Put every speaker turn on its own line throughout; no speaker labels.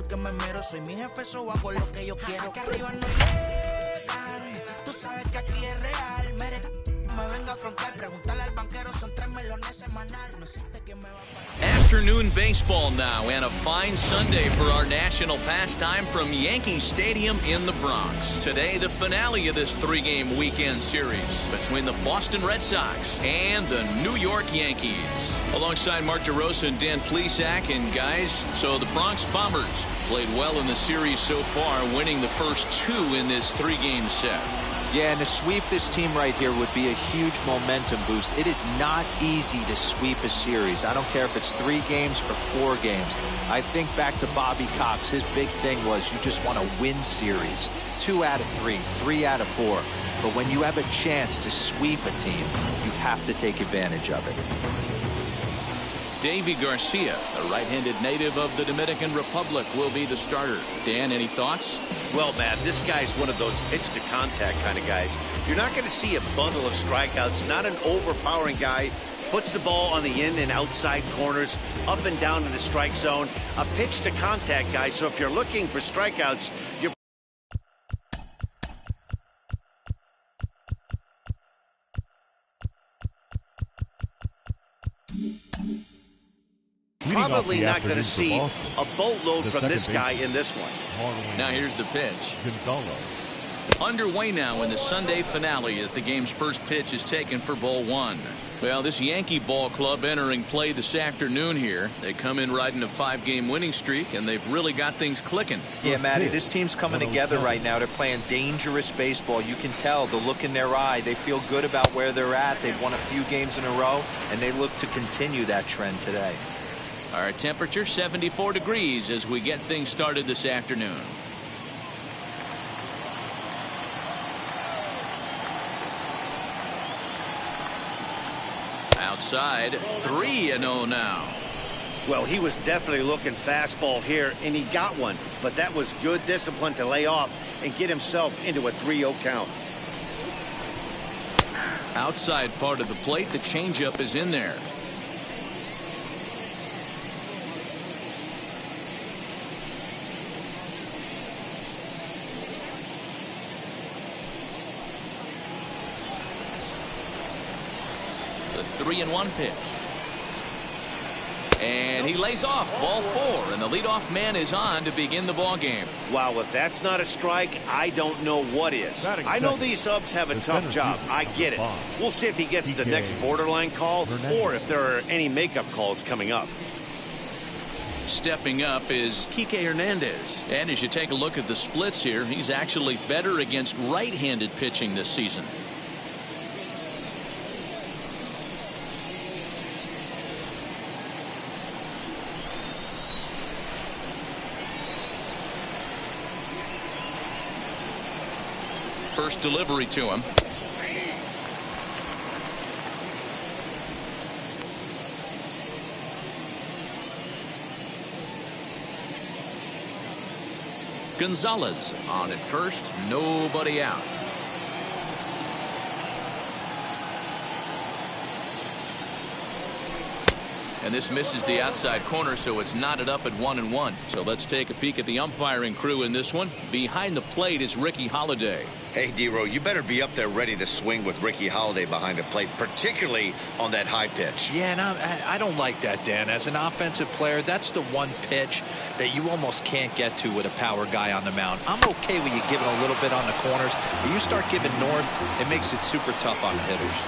porque me miro. Soy mi jefe, so hago lo que yo quiero. Aquí arriba no llegan. Tú sabes que aquí es real. Me venga a afrontar. Preguntarle al banquero, son 3 melones semanal. No existe quien me va a pagar.
Afternoon baseball now, and a fine Sunday for our national pastime from Yankee Stadium in the Bronx. Today, the finale of this 3-game weekend series between the Boston Red Sox and the New York Yankees. Alongside Mark DeRosa and Dan Plesac, and guys, so the Bronx Bombers played well in the series so far, winning the first 2 in this 3-game set.
Yeah, and to sweep this team right here would be a huge momentum boost. It is not easy to sweep a series. I don't care if it's 3 games or 4 games. I think back to Bobby Cox. His big thing was you just want to win series. 2 out of 3, 3 out of 4. But when you have a chance to sweep a team, you have to take advantage of it.
Davy Garcia, a right-handed native of the Dominican Republic, will be the starter. Dan, any thoughts?
Well, Matt, this guy's one of those pitch-to-contact kind of guys. You're not going to see a bundle of strikeouts, not an overpowering guy. Puts the ball on the in and outside corners, up and down in the strike zone. A pitch-to-contact guy, so if you're looking for strikeouts, you're probably not going to see a boatload from this guy in this one.
Now here's the pitch. Underway now in the Sunday finale as the game's first pitch is taken for ball 1. Well, this Yankee ball club entering play this afternoon here. They come in riding a 5-game winning streak, and they've really got things clicking.
Yeah, Matty, this team's coming together right now. They're playing dangerous baseball. You can tell the look in their eye. They feel good about where they're at. They've won a few games in a row, and they look to continue that trend today.
Our temperature 74 degrees as we get things started this afternoon. Outside, 3-0 now.
Well, he was definitely looking fastball here, and he got one. But that was good discipline to lay off and get himself into a 3-0 count.
Outside part of the plate, the changeup is in there. The 3-1 pitch. And he lays off ball 4, and the leadoff man is on to begin the ball game.
Wow, if that's not a strike, I don't know what is. I know these subs have a tough job. I get it. We'll see if he gets the next borderline call or if there are any makeup calls coming up.
Stepping up is Kike Hernandez. And as you take a look at the splits here, he's actually better against right-handed pitching this season. First delivery to him. Gonzalez on at first, nobody out. And this misses the outside corner, so it's knotted up at 1-1. So let's take a peek at the umpiring crew in this one. Behind the plate is Ricky Holiday.
Hey, D-Row, you better be up there ready to swing with Ricky Holiday behind the plate, particularly on that high pitch.
Yeah, and I don't like that, Dan. As an offensive player, that's the one pitch that you almost can't get to with a power guy on the mound. I'm okay with you giving a little bit on the corners, but you start giving north, it makes it super tough on the hitters.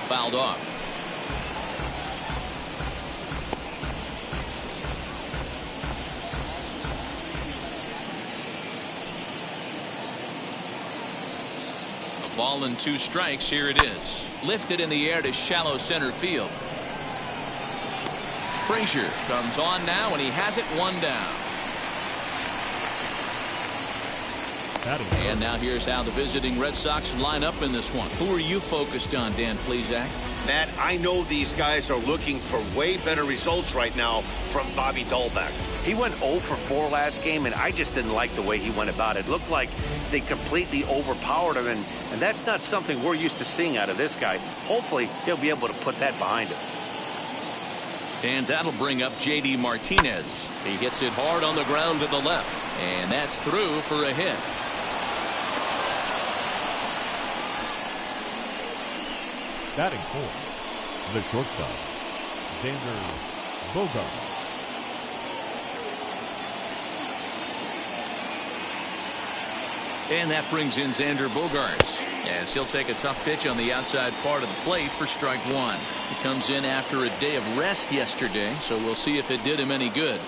Fouled off. A ball and 2 strikes. Here it is. Lifted in the air to shallow center field. Frazier comes on now, and he has it 1 down. And now here's how the visiting Red Sox line up in this one. Who are you focused on, Dan Plesac?
Matt, I know these guys are looking for way better results right now from Bobby Dahlbeck. He went 0 for 4 last game, and I just didn't like the way he went about it. It looked like they completely overpowered him, and that's not something we're used to seeing out of this guy. Hopefully, he'll be able to put that behind him.
And that'll bring up J.D. Martinez. He hits it hard on the ground to the left, and that's through for a hit.
Batting fourth, the shortstop, Xander Bogaerts.
And that brings in Xander Bogaerts, as he'll take a tough pitch on the outside part of the plate for strike one. He comes in after a day of rest yesterday, so we'll see if it did him any good.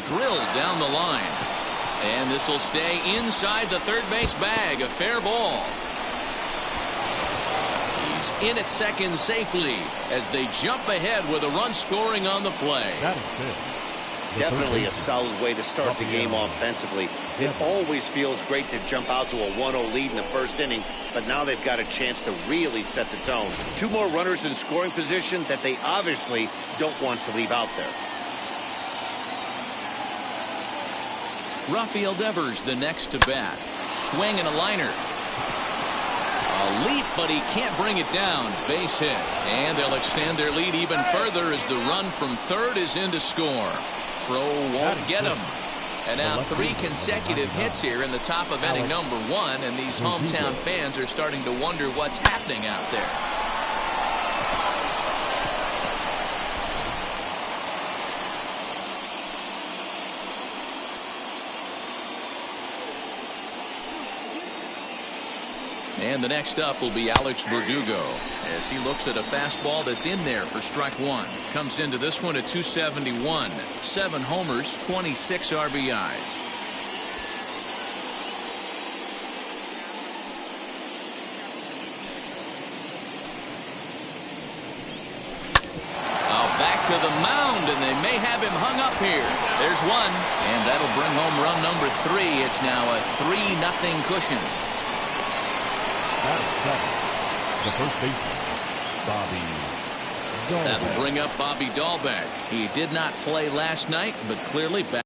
Drilled down the line, and this will stay inside the third base bag. A fair ball. He's in at second safely as they jump ahead with a run scoring on the play.
That is good.
Definitely a solid way to start the game offensively. It always feels great to jump out to a 1-0 lead in the first inning, but now they've got a chance to really set the tone. 2 more runners in scoring position that they obviously don't want to leave out there.
Rafael Devers the next to bat. Swing and a liner. A leap, but he can't bring it down. Base hit. And they'll extend their lead even further as the run from third is in to score. Throw won't get him. And now 3 consecutive hits here in the top of inning number 1, and these hometown fans are starting to wonder what's happening out there. And the next up will be Alex Verdugo as he looks at a fastball that's in there for strike one. Comes into this one at 271. 7 homers, 26 RBIs. Back to the mound, and they may have him hung up here. There's one, and that'll bring home run number 3. It's now a 3-0 cushion.
The first baseman, Bobby Dahlbeck.
That'll bring up Bobby Dahlbeck. He did not play last night, but clearly back.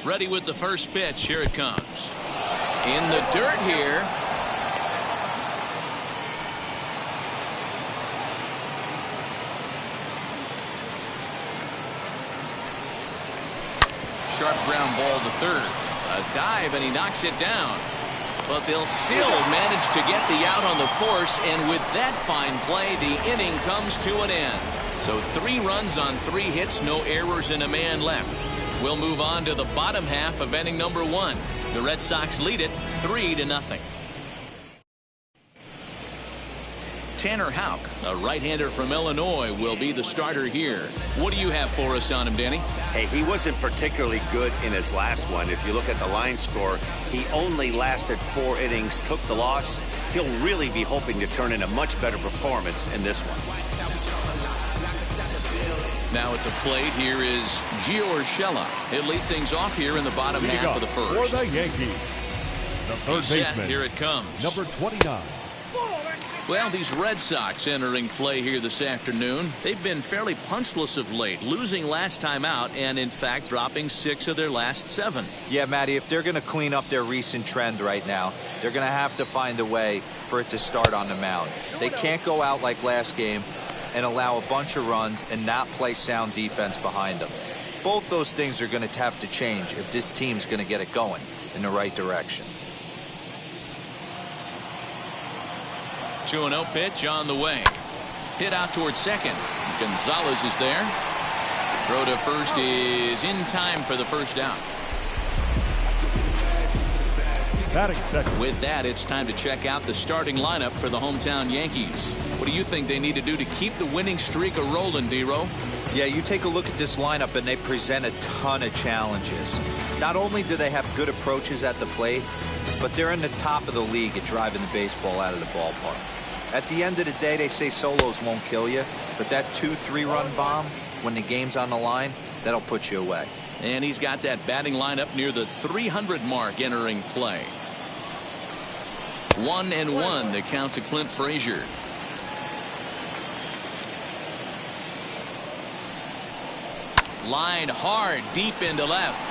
Ready with the first pitch. Here it comes. In the dirt here. Sharp ground ball to third. A dive, and he knocks it down. But they'll still manage to get the out on the force, and with that fine play, the inning comes to an end. So 3 runs on 3 hits, no errors, and a man left. We'll move on to the bottom half of inning number 1. The Red Sox lead it 3-0. Tanner Houck, a right-hander from Illinois, will be the starter here. What do you have for us on him, Danny?
Hey, he wasn't particularly good in his last one. If you look at the line score, he only lasted 4 innings, took the loss. He'll really be hoping to turn in a much better performance in this one.
Now at the plate, here is Gio Urshela. He'll lead things off here in the bottom half of the first.
For the Yankees, the third baseman,
here it comes.
number 29.
Well, these Red Sox entering play here this afternoon. They've been fairly punchless of late, losing last time out and, in fact, dropping 6 of their last 7.
Yeah, Matty, if they're going to clean up their recent trend right now, they're going to have to find a way for it to start on the mound. They can't go out like last game and allow a bunch of runs and not play sound defense behind them. Both those things are going to have to change if this team's going to get it going in the right direction.
2-0 pitch on the way. Hit out towards second. Gonzalez is there. Throw to first is in time for the first out.
Batting second.
With that, it's time to check out the starting lineup for the hometown Yankees. What do you think they need to do to keep the winning streak a-rolling, D-Row?
Yeah, you take a look at this lineup and they present a ton of challenges. Not only do they have good approaches at the plate, but they're in the top of the league at driving the baseball out of the ballpark. At the end of the day, they say solos won't kill you, but that 2-3 run bomb, when the game's on the line, that'll put you away.
And he's got that batting lineup near the 300 mark entering play. 1-1 the count to Clint Frazier. Line hard deep into left.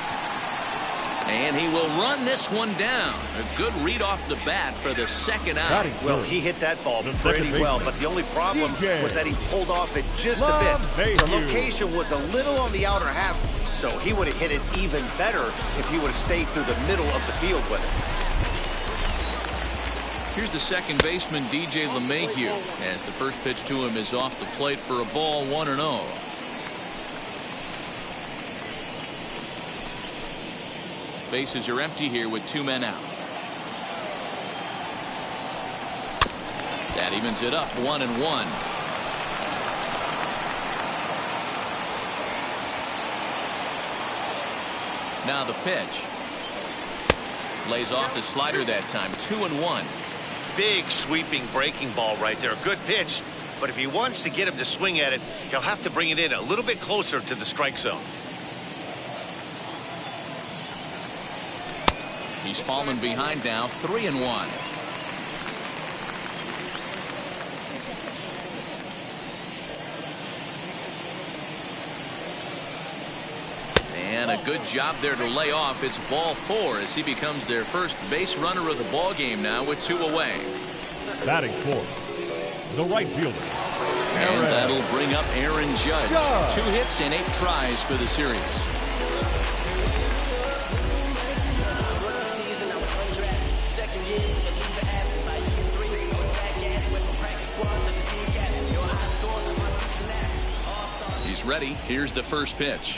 And he will run this one down. A good read off the bat for the second out.
Well, he hit that ball pretty well, but the only problem was that he pulled off it just a bit. The location was a little on the outer half, so he would have hit it even better if he would have stayed through the middle of the field with it.
Here's the second baseman, DJ LeMahieu, as the first pitch to him is off the plate for a ball, 1-0. Bases are empty here with 2 men out. That evens it up, 1-1. Now the pitch. Lays off the slider that time, 2-1.
Big sweeping breaking ball right there. A good pitch, but if he wants to get him to swing at it, he'll have to bring it in a little bit closer to the strike zone.
He's fallen behind now, 3-1. And a good job there to lay off. It's ball 4 as he becomes their first base runner of the ball game now with 2 away.
Batting fourth, the right fielder.
And that'll bring up Aaron Judge. 2 hits and 8 tries for the series. He's ready. Here's the first pitch.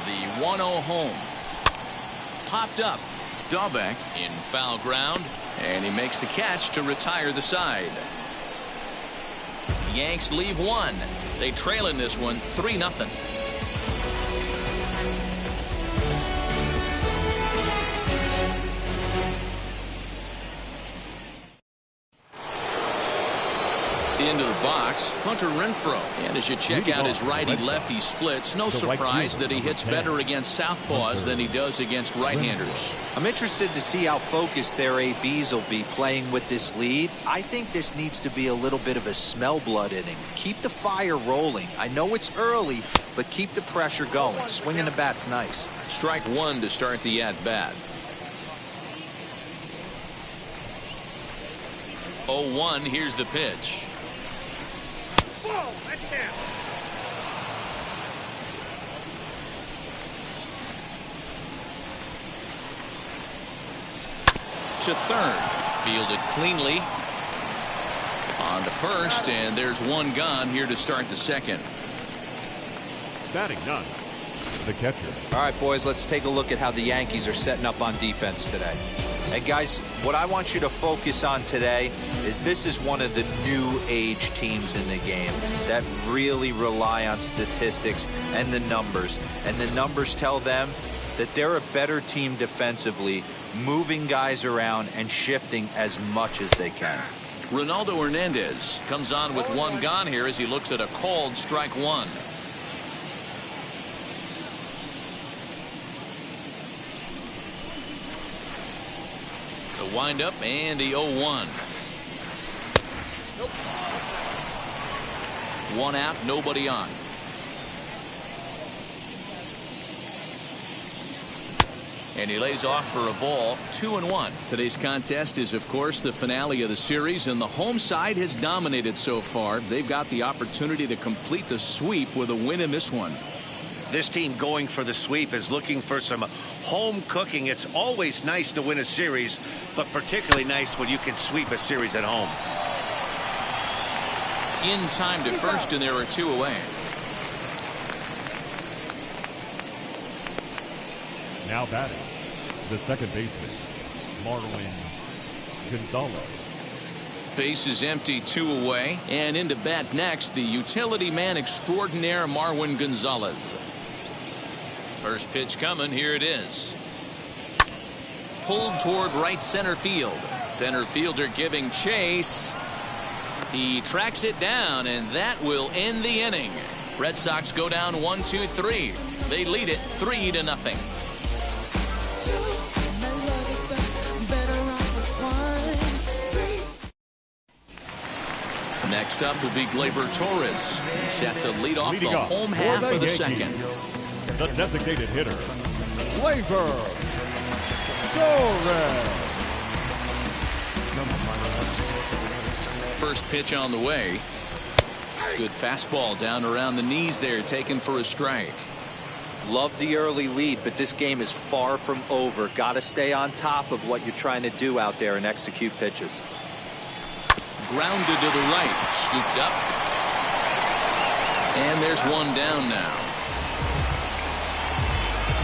The 1-0 home. Popped up. Dahlbeck in foul ground. And he makes the catch to retire the side. Yanks leave 1. They trail in this one 3-0. Into the box, Hunter Renfroe. And as you check out his righty-lefty splits, no surprise that he hits better against southpaws than he does against right-handers.
I'm interested to see how focused their ABs will be playing with this lead. I think this needs to be a little bit of a smell blood inning. Keep the fire rolling. I know it's early, but keep the pressure going. Swinging the bat's nice.
Strike 1 to start the at-bat. 0-1, here's the pitch. To third, fielded cleanly. On to first, and there's 1 gone here to start the second.
Batting none, the catcher.
All right, boys, let's take a look at how the Yankees are setting up on defense today. And guys, what I want you to focus on today is this is one of the new age teams in the game that really rely on statistics and the numbers. And the numbers tell them that they're a better team defensively, moving guys around and shifting as much as they can.
Ronaldo Hernandez comes on with 1 gone here as he looks at a called strike 1. The windup and the 0-1. 1 out, nobody on. And he lays off for a ball, 2-1. Today's contest is, of course, the finale of the series, and the home side has dominated so far. They've got the opportunity to complete the sweep with a win in this one.
This team going for the sweep is looking for some home cooking. It's always nice to win a series, but particularly nice when you can sweep a series at home.
In time to first, and there are 2 away.
Now batting, the second baseman, Marwin Gonzalez.
Base is empty, 2 away, and into bat next, the utility man extraordinaire Marwin Gonzalez. First pitch coming, here it is. Pulled toward right center field. Center fielder giving chase. He tracks it down, and that will end the inning. Red Sox go down 1-2-3. They lead it 3-0. Next up will be Gleyber Torres, set to lead off the home half of the second.
The designated hitter, Gleyber Torres.
First pitch on the way. Good fastball down around the knees there, taken for a strike.
Love the early lead, but this game is far from over. Got to stay on top of what you're trying to do out there and execute pitches.
Grounded to the right, scooped up. And there's one down now.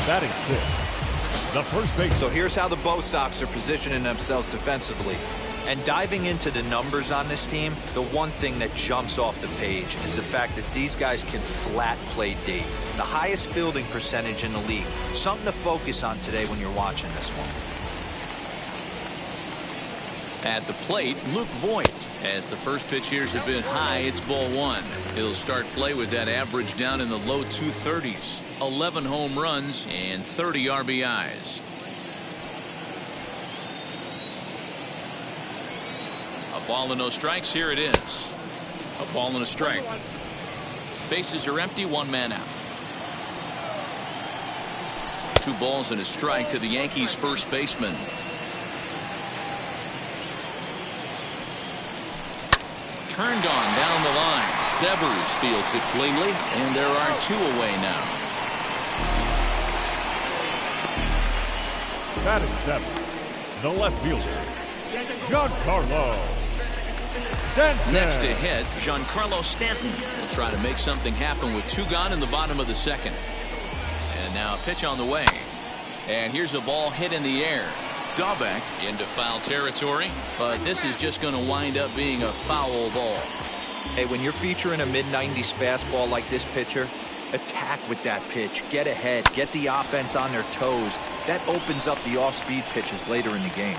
Batting 6th, the first base.
So here's how the Bo Sox are positioning themselves defensively. And diving into the numbers on this team, the one thing that jumps off the page is the fact that these guys can flat play D. The highest fielding percentage in the league. Something to focus on today when you're watching this one.
At the plate, Luke Voigt. As the first pitch here have been high, it's ball 1. He'll start play with that average down in the low 230s. 11 home runs and 30 RBIs. A ball and no strikes. Here it is. A ball and a strike. Bases are empty. 1 man out. 2 balls and a strike to the Yankees' first baseman. Turned on down the line. Devers fields it cleanly, and there are 2 away now.
Batting 7th, the left fielder, Giancarlo Stanton.
Next to hit, Giancarlo Stanton will try to make something happen with 2 gone in the bottom of the second. And now a pitch on the way. And here's a ball hit in the air. Dahlbeck into foul territory, but this is just going to wind up being a foul ball.
Hey, when you're featuring a mid-90s fastball like this pitcher, attack with that pitch. Get ahead. Get the offense on their toes. That opens up the off-speed pitches later in the game.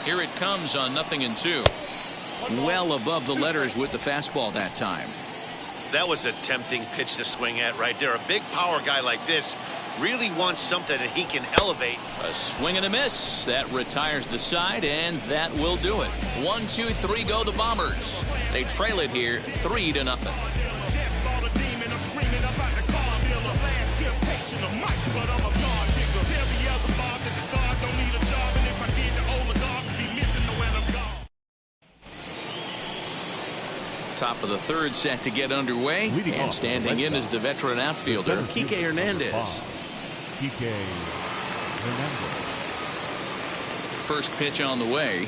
Here it comes on 0-2. Well above the letters with the fastball that time.
That was a tempting pitch to swing at right there. A big power guy like this really wants something that he can elevate.
A swing and a miss. That retires the side, and that will do it. 1-2-3 go the Bombers. They trail it here 3-0. Top of the third set to get underway, and standing in is the veteran outfielder, Kike Hernandez.
Kike Hernandez.
First pitch on the way.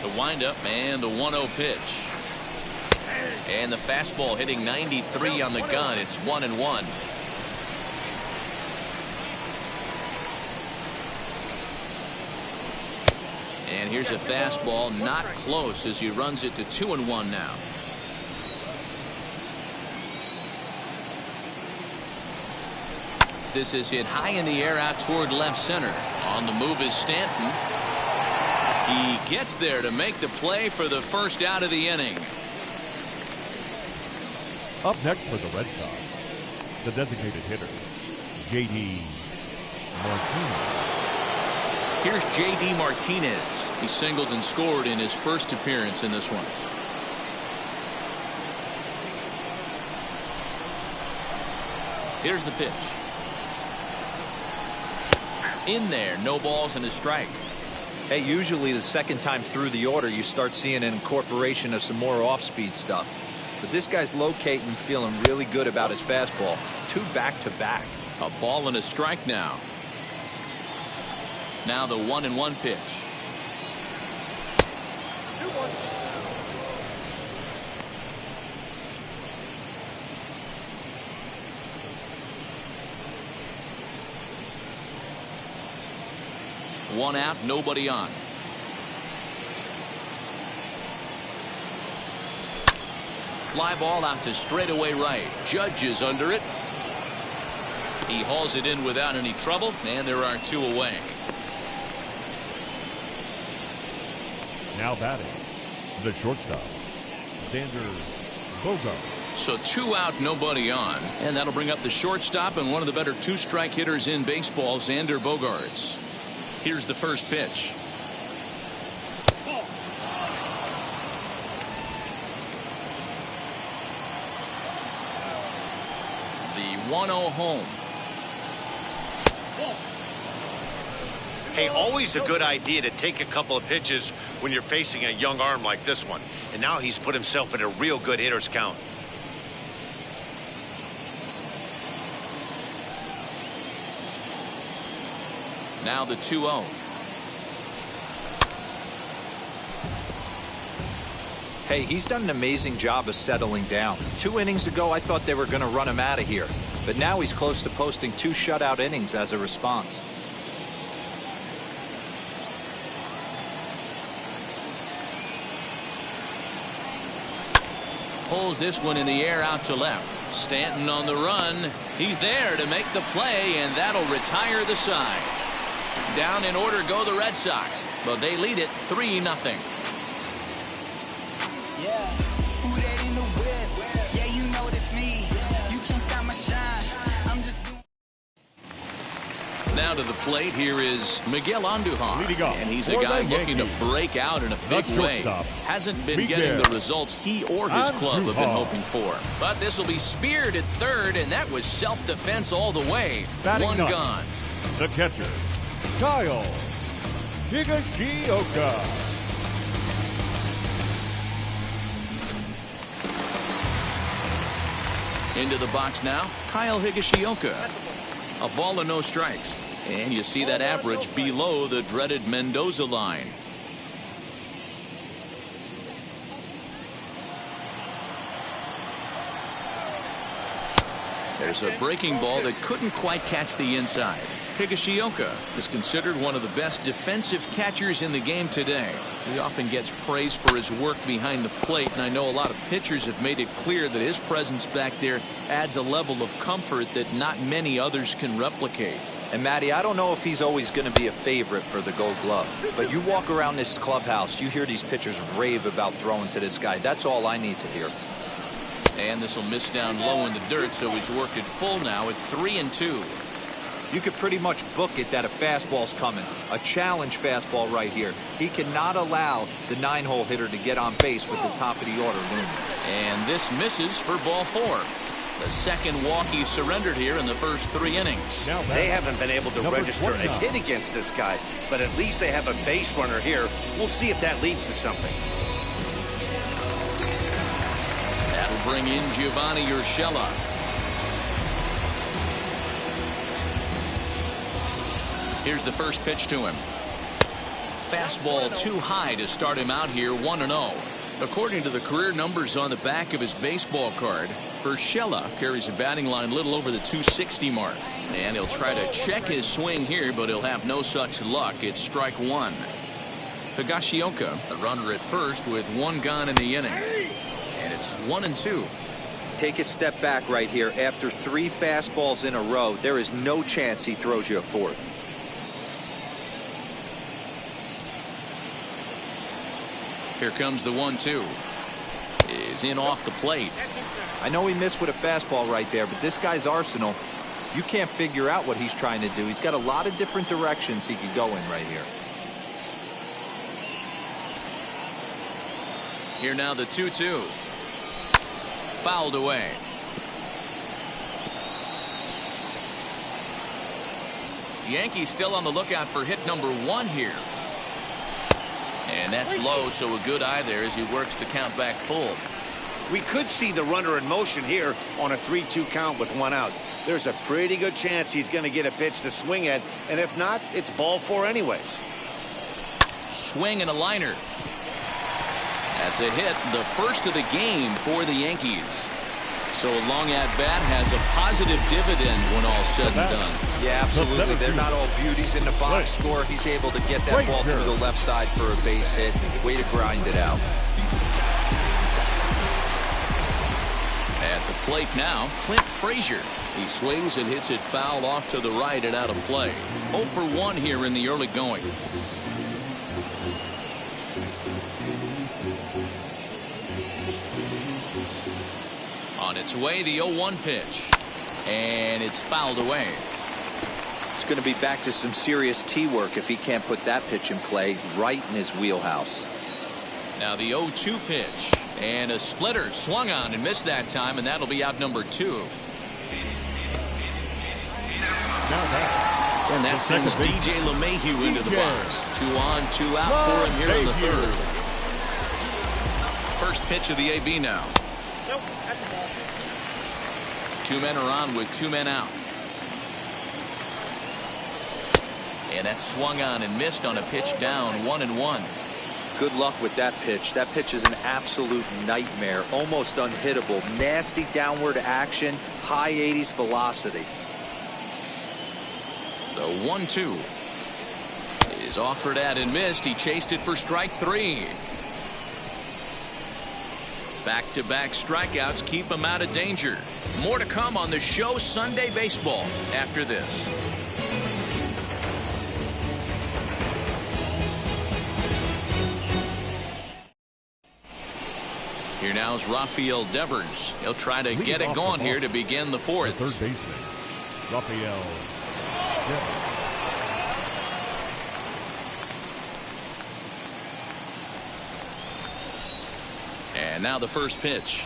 The windup and the 1-0 pitch. And the fastball hitting 93 on the gun. It's 1-1. And here's a fastball not close as he runs it to 2-1 now. This is hit high in the air out toward left center. On the move is Stanton. He gets there to make the play for the first out of the inning.
Up next for the Red Sox, the designated hitter, J.D. Martinez.
Here's J.D. Martinez. He singled and scored in his first appearance in this one. Here's the pitch. In there, no balls and a strike.
Hey, usually the second time through the order, you start seeing an incorporation of some more off-speed stuff. But this guy's locating, feeling really good about his fastball. 2 back-to-back.
A ball and a strike now. Now the 1-1 pitch. One out, nobody on. Fly ball out to straightaway right. Judge is under it. He hauls it in without any trouble, and there are 2 away.
Now batting, the shortstop, Xander Bogaerts.
So 2 out, nobody on, and that'll bring up the shortstop and one of the better 2-strike hitters in baseball, Xander Bogaerts. Here's the first pitch. The 1-0 home.
Hey, always a good idea to take a couple of pitches when you're facing a young arm like this one. And now he's put himself in a real good hitter's count.
Now the 2-0.
Hey, he's done an amazing job of settling down. 2 innings ago, I thought they were going to run him out of here. But now he's close to posting 2 shutout innings as a response.
Pulls this one in the air out to left. Stanton on the run. He's there to make the play, and that'll retire the side. Down in order go the Red Sox, but they lead it 3-0.
Yeah, who that in the whip? Yeah, you know it's me. You can't stop my shine. I'm just doing.
Now to the plate, here is Miguel Andujar.
Leading off
And he's a
for
guy
the
looking to
Yankees,
break out in a big way.
shortstop,
Hasn't been
Miguel
getting the results he or his club have been
Andujar.
hoping for. But this will be speared at third, and that was self-defense all the way.
Batting
1
ninth,
gone.
the catcher, Kyle Higashioka.
Into the box now, Kyle Higashioka. A ball and no strikes. And you see that average below the dreaded Mendoza line. There's a breaking ball that couldn't quite catch the inside. Higashioka is considered one of the best defensive catchers in the game today. He often gets praise for his work behind the plate, and I know a lot of pitchers have made it clear that his presence back there adds a level of comfort that not many others can replicate.
And Matty, I don't know if he's always going to be a favorite for the Gold Glove, but you walk around this clubhouse, you hear these pitchers rave about throwing to this guy. That's all I need to hear.
And this will miss down low in the dirt, so he's worked it full now at 3-2.
You could pretty much book it that a fastball's coming. A challenge fastball right here. He cannot allow the 9-hole hitter to get on base with the top of the order looming.
And this misses for ball 4. The second walk he surrendered here in the first 3 innings.
Now
They haven't been able to
Number
register a
29.
hit against this guy, but at least they have a base runner here. We'll see if that leads to something.
That'll bring in Giovanni Urshela. Here's the first pitch to him. Fastball too high to start him out here 1-0. According to the career numbers on the back of his baseball card, Urshela carries a batting line a little over the 260 mark. And he'll try to check his swing here, but he'll have no such luck. It's strike 1. Higashioka, the runner at first with 1 gone in the inning. And it's 1-2.
Take a step back right here. After 3 fastballs in a row, there is no chance he throws you a 4th.
Here comes the 1-2. Is in off the plate.
I know he missed with a fastball right there, but this guy's arsenal, you can't figure out what he's trying to do. He's got a lot of different directions he could go in right here.
Here now the 2-2. Fouled away. Yankees still on the lookout for hit number 1 here. And that's low, so a good eye there as he works the count back full.
We could see the runner in motion here on a 3-2 count with 1 out. There's a pretty good chance he's going to get a pitch to swing at, and if not, it's ball 4 anyways.
Swing and a liner. That's a hit, the first of the game for the Yankees. So a long at bat has a positive dividend when all said and done.
Yeah, absolutely. They're not all beauties in the box score. He's able to get that ball through the left side for a base hit. Way to grind it out.
At the plate now, Clint Frazier. He swings and hits it foul off to the right and out of play. 0 for 1 here in the early going. On its way, the 0-1 pitch. And it's fouled away.
It's going to be back to some serious tee work if he can't put that pitch in play right in his wheelhouse.
Now the 0-2 pitch. And a splitter swung on and missed that time, and that'll be out number 2. And that sends DJ LeMahieu into the box. 2 on, 2 out for him here in the 3rd. First pitch of the AB now. 2 men are on with 2 men out. And that swung on and missed on a pitch down 1-1.
Good luck with that pitch. That pitch is an absolute nightmare. Almost unhittable. Nasty downward action. High 80s velocity.
The 1-2 is offered at and missed. He chased it for strike 3. Back-to-back strikeouts keep him out of danger. More to come on the show Sunday Baseball after this. Here now is Rafael Devers. He'll try to get it going here to begin the 4th.
Third baseman, Rafael Devers.
And now the first pitch.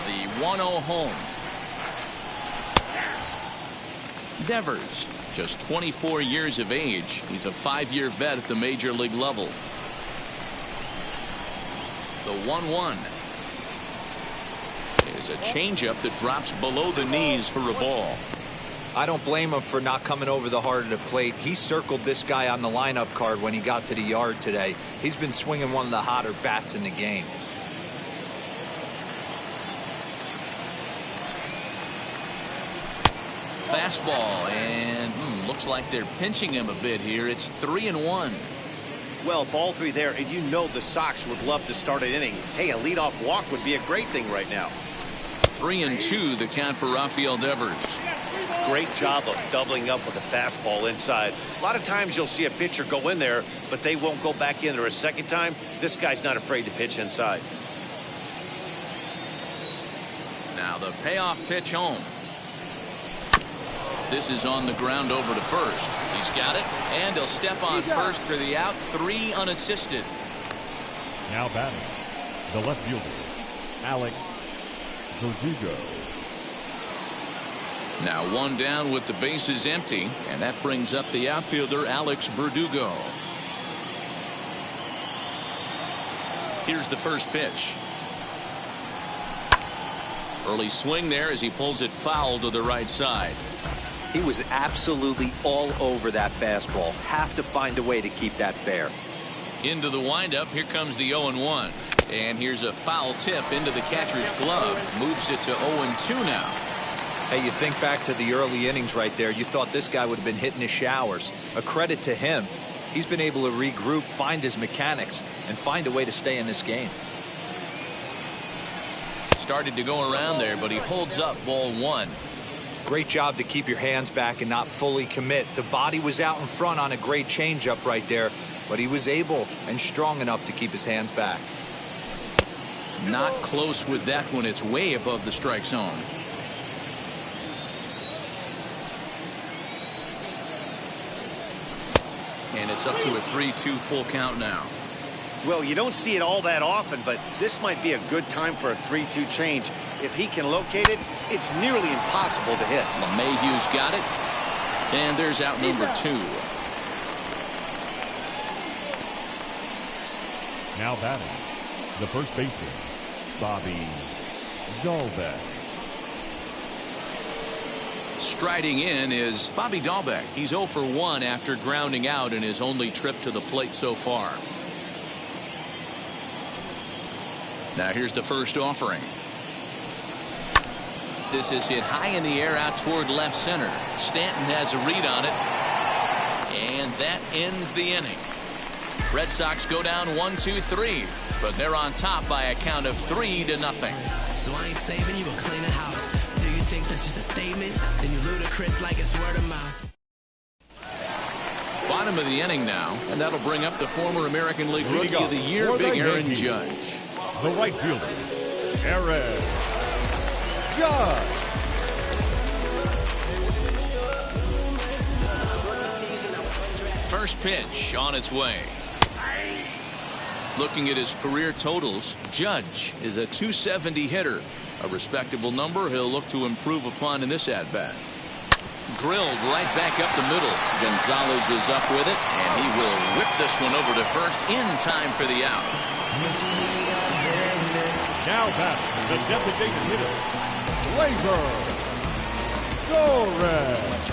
The 1-0 home. Devers, just 24 years of age. He's a 5-year vet at the major league level. The 1-1 is a changeup that drops below the knees for a ball.
I don't blame him for not coming over the heart of the plate. He circled this guy on the lineup card when he got to the yard today. He's been swinging one of the hotter bats in the game.
Fastball, and looks like they're pinching him a bit here. It's 3-1.
Well, ball 3 there, and you know the Sox would love to start an inning. Hey, a leadoff walk would be a great thing right now.
3-2 the count for Rafael Devers.
Great job of doubling up with a fastball inside. A lot of times you'll see a pitcher go in there, but they won't go back in there a second time. This guy's not afraid to pitch inside.
Now the payoff pitch home. This is on the ground over to first. He's got it, and he'll step on first for the out. 3 unassisted.
Now batting, the left fielder, Alex Verdugo.
Now 1 down with the bases empty, and that brings up the outfielder Alex Verdugo. Here's the first pitch. Early swing there as he pulls it foul to the right side.
He was absolutely all over that fastball. Have to find a way to keep that fair.
Into the windup. Here comes the 0-1. And here's a foul tip into the catcher's glove. Moves it to 0-2 now.
Hey, you think back to the early innings right there. You thought this guy would have been hitting his showers. A credit to him. He's been able to regroup, find his mechanics, and find a way to stay in this game.
Started to go around there, but he holds up ball 1.
Great job to keep your hands back and not fully commit. The body was out in front on a great changeup right there, but he was able and strong enough to keep his hands back.
Not close with that one. It's way above the strike zone. And it's up to a 3-2 full count now.
Well, you don't see it all that often, but this might be a good time for a 3-2 change. If he can locate it, it's nearly impossible to hit.
LeMahieu's got it. And there's out number 2.
Now batting, the first baseman, Bobby Dahlbeck.
Striding in is Bobby Dahlbeck. He's 0 for 1 after grounding out in his only trip to the plate so far. Now here's the first offering. This is hit high in the air out toward left center. Stanton has a read on it. And that ends the inning. Red Sox go down 1-2-3, but they're on top by a count of 3-0.
So I ain't saving you, but clean the house. Do you think that's just a statement? Then you're ludicrous like it's word of mouth.
Bottom of the inning now, and that'll bring up the former American League Rookie of the Year, Big Aaron Judge.
The right fielder, Aaron Judge.
First pitch on its way. Looking at his career totals, Judge is a .270 hitter, a respectable number he'll look to improve upon in this at-bat. Drilled right back up the middle. Gonzalez is up with it, and he will whip this one over to first in time for the out.
Now back, the designated hitter, Gleyber Torres.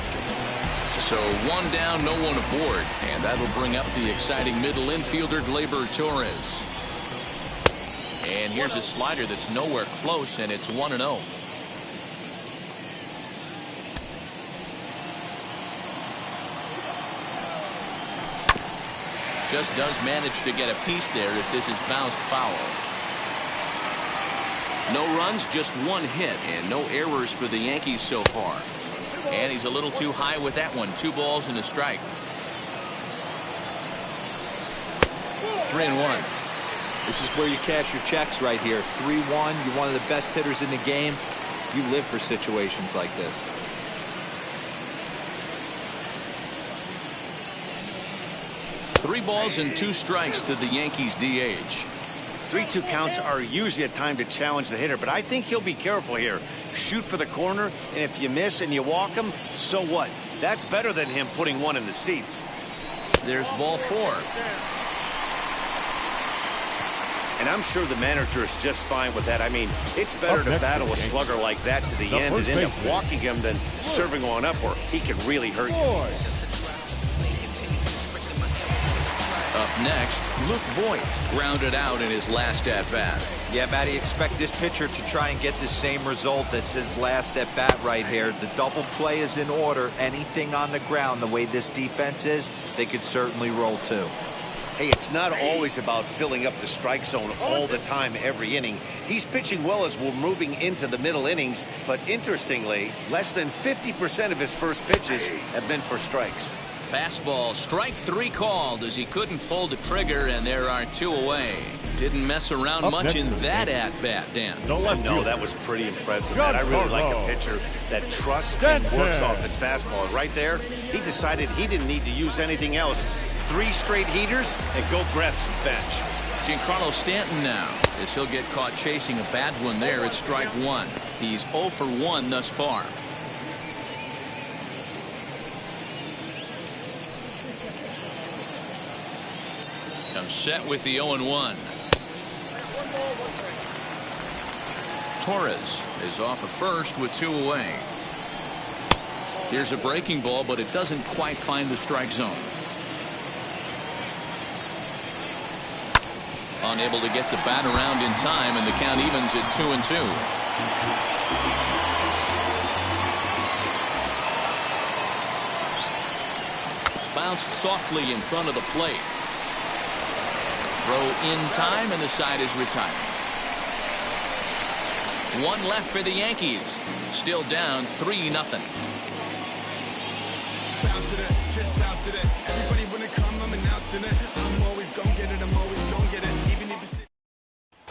So 1 down, no one aboard, and that'll bring up the exciting middle infielder Gleyber Torres. And here's a slider that's nowhere close, and it's 1-0. Just does manage to get a piece there as this is bounced foul. No runs, just 1 hit, and no errors for the Yankees so far. And he's a little too high with that one. 2 balls and a strike. 3-1.
This is where you cash your checks right here. 3-1. You're one of the best hitters in the game. You live for situations like this.
Three balls and 2 strikes to the Yankees DH.
3-2 counts are usually a time to challenge the hitter, but I think he'll be careful here. Shoot for the corner, and if you miss and you walk him, so what? That's better than him putting one in the seats.
There's ball 4.
And I'm sure the manager is just fine with that. I mean, it's better to battle a slugger like that to the end and end up walking him than serving one up where he can really hurt you.
Up next, Luke Voigt grounded out in his last at-bat.
Yeah, Matty, expect this pitcher to try and get the same result as his last at-bat right here. The double play is in order. Anything on the ground, the way this defense is, they could certainly roll too.
Hey, it's not always about filling up the strike zone all the time every inning. He's pitching well as we're moving into the middle innings, but interestingly, less than 50% of his first pitches have been for strikes.
Fastball, strike 3 called as he couldn't pull the trigger, and there are 2 away. Didn't mess around much in that at-bat, Dan.
No, that was pretty impressive. I really like a pitcher that trusts and works off his fastball. Right there, he decided he didn't need to use anything else. 3 straight heaters and go grab some bench.
Giancarlo Stanton now, as he'll get caught chasing a bad one there at strike 1. He's 0 for 1 thus far. Comes set with the 0-1. Torres is off of first with 2 away. Here's a breaking ball, but it doesn't quite find the strike zone. Unable to get the bat around in time, and the count evens at 2-2. Bounced softly in front of the plate. Throw in time, and the side is retired. 1 left for the Yankees. Still down 3-0.
Bounce it, just bounce it. Everybody when it come, I'm announcing it. I'm always gonna get it. I'm always gonna get it. Even if it's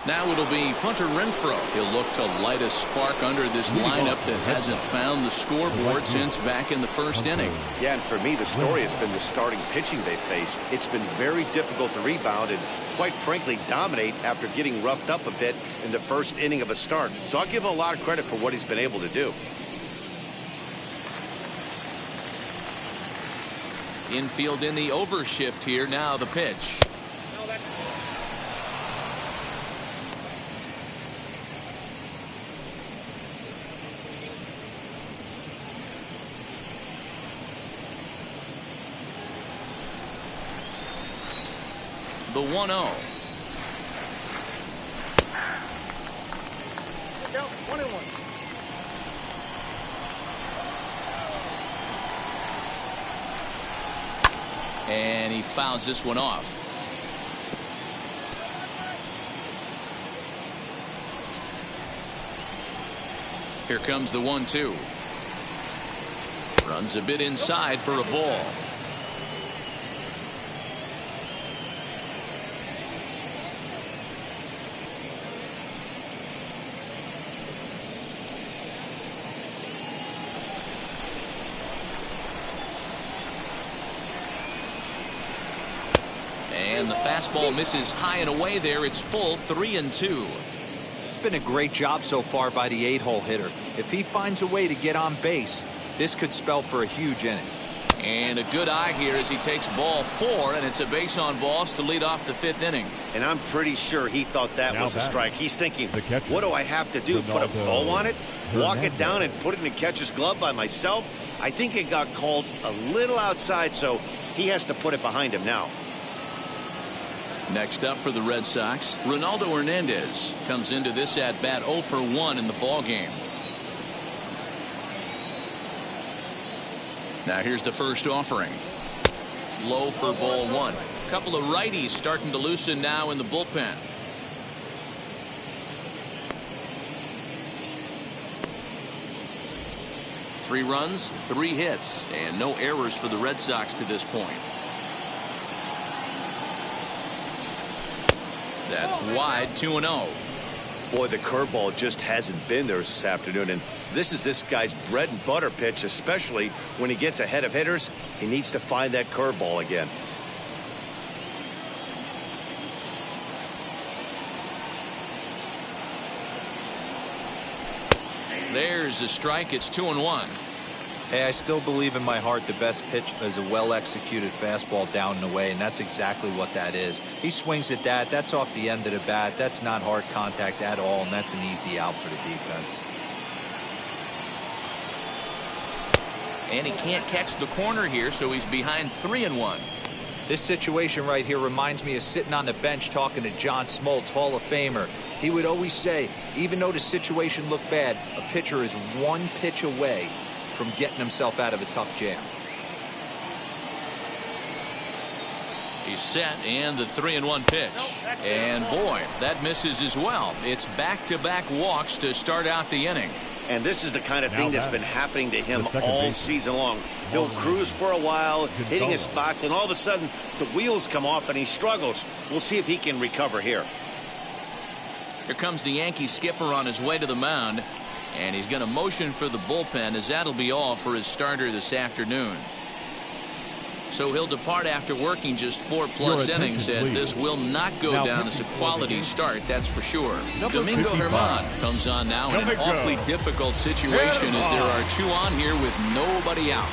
Now it'll be Hunter Renfroe. He'll look to light a spark under this lineup that hasn't found the scoreboard since back in the first inning.
Yeah, and for me, the story has been the starting pitching they face. It's been very difficult to rebound and, quite frankly, dominate after getting roughed up a bit in the first inning of a start. So I'll give him a lot of credit for what he's been able to do.
Infield in the overshift here. Now the pitch. The 1-0.
Count 1-1.
And he fouls this one off. Here comes the 1-2. Runs a bit inside for a ball. And the fastball misses high and away there. It's full, 3-2.
It's been a great job so far by the 8-hole hitter. If he finds a way to get on base, this could spell for a huge inning.
And a good eye here as he takes ball 4, and it's a base on balls to lead off the 5th inning.
And I'm pretty sure he thought that was a strike. He's thinking, what do I have to do? Put a bow on it? Walk it down and put it in the catcher's glove by myself? I think it got called a little outside, so he has to put it behind him now.
Next up for the Red Sox, Ronaldo Hernandez comes into this at bat 0 for 1 in the ball game. Now here's the first offering. Low for ball 1. A couple of righties starting to loosen now in the bullpen. Three runs, 3 hits, and no errors for the Red Sox to this point. That's wide, 2-0.
Boy, the curveball just hasn't been there this afternoon, and this guy's bread and butter pitch, especially when he gets ahead of hitters. He needs to find that curveball again.
There's a strike. It's 2-1.
Hey, I still believe in my heart the best pitch is a well-executed fastball down and away, and that's exactly what that is. He swings at that. That's off the end of the bat. That's not hard contact at all, and that's an easy out for the defense.
And he can't catch the corner here, so he's behind 3-1.
This situation right here reminds me of sitting on the bench talking to John Smoltz, Hall of Famer. He would always say, even though the situation looked bad, a pitcher is one pitch away from getting himself out of a tough jam.
He's set, and the 3-1 pitch. And boy, that misses as well. It's back-to-back walks to start out the inning.
And this is the kind of thing that's been happening to him all season long. He'll cruise for a while, hitting his spots, and all of a sudden the wheels come off and he struggles. We'll see if he can recover here.
Here comes the Yankee skipper on his way to the mound. And he's going to motion for the bullpen, as that'll be all for his starter this afternoon. So he'll depart after working just 4+ innings, as this will not go down as a quality start, that's for sure. Domingo Germán comes on now in an awfully difficult situation, as there are 2 on here with nobody out.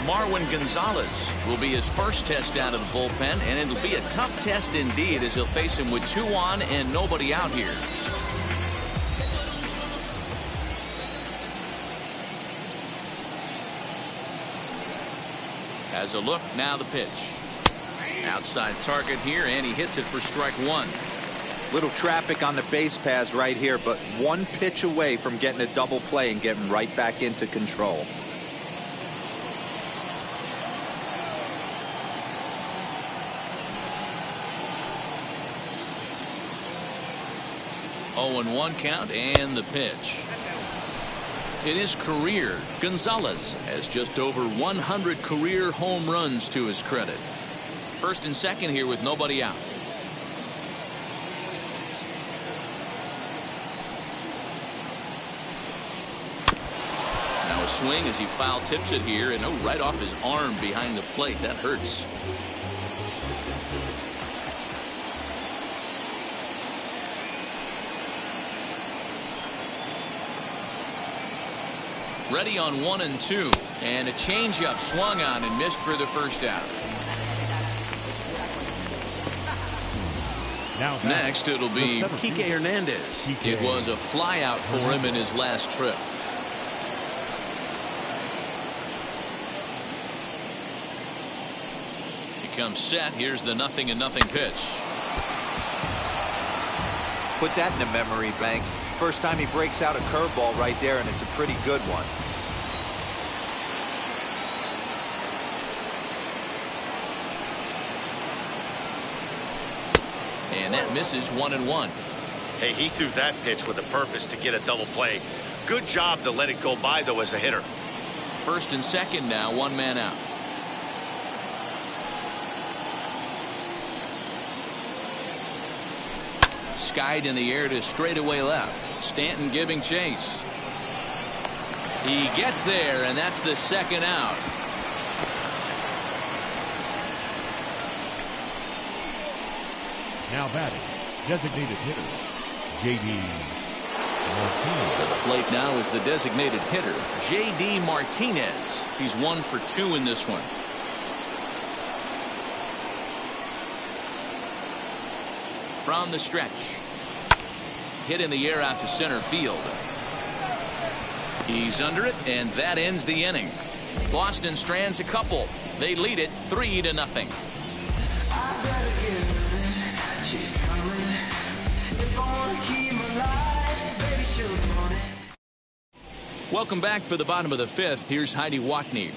Marwin Gonzalez will be his first test out of the bullpen, and it'll be a tough test indeed, as he'll face him with 2 on and nobody out here. Has a look, now the pitch. Outside target here, and he hits it for strike 1.
Little traffic on the base paths right here, but one pitch away from getting a double play and getting right back into control. 0-1 count, and the pitch.
in his career. Gonzalez has just over 100 career home runs to his credit. First and second here with nobody out. Now a swing as he foul tips it here, and right off his arm behind the plate. That hurts. Ready on 1-2, and a changeup swung on and missed for the first out. Next it'll be Kike Hernandez. It was a flyout for him in his last trip. He comes set. Here's the 0-0 pitch.
Put that in a memory bank. First time he breaks out a curveball right there, and it's a pretty good one.
And that misses 1-1.
Hey, he threw that pitch with a purpose to get a double play. Good job to let it go by, though, as a hitter.
First and second now, one man out. Skied in the air to straightaway left. Stanton giving chase. He gets there, and that's the second out.
Now batting, designated hitter, J.D. Martinez.
To the plate now is the designated hitter, J.D. Martinez. He's 1 for 2 in this one. From the stretch. Hit in the air out to center field. He's under it, and that ends the inning. Boston strands a couple. They lead it 3-0.
She's coming. If I wanna keep my life, baby, she'll want it.
Welcome back for the bottom of the fifth. Here's Heidi Watney.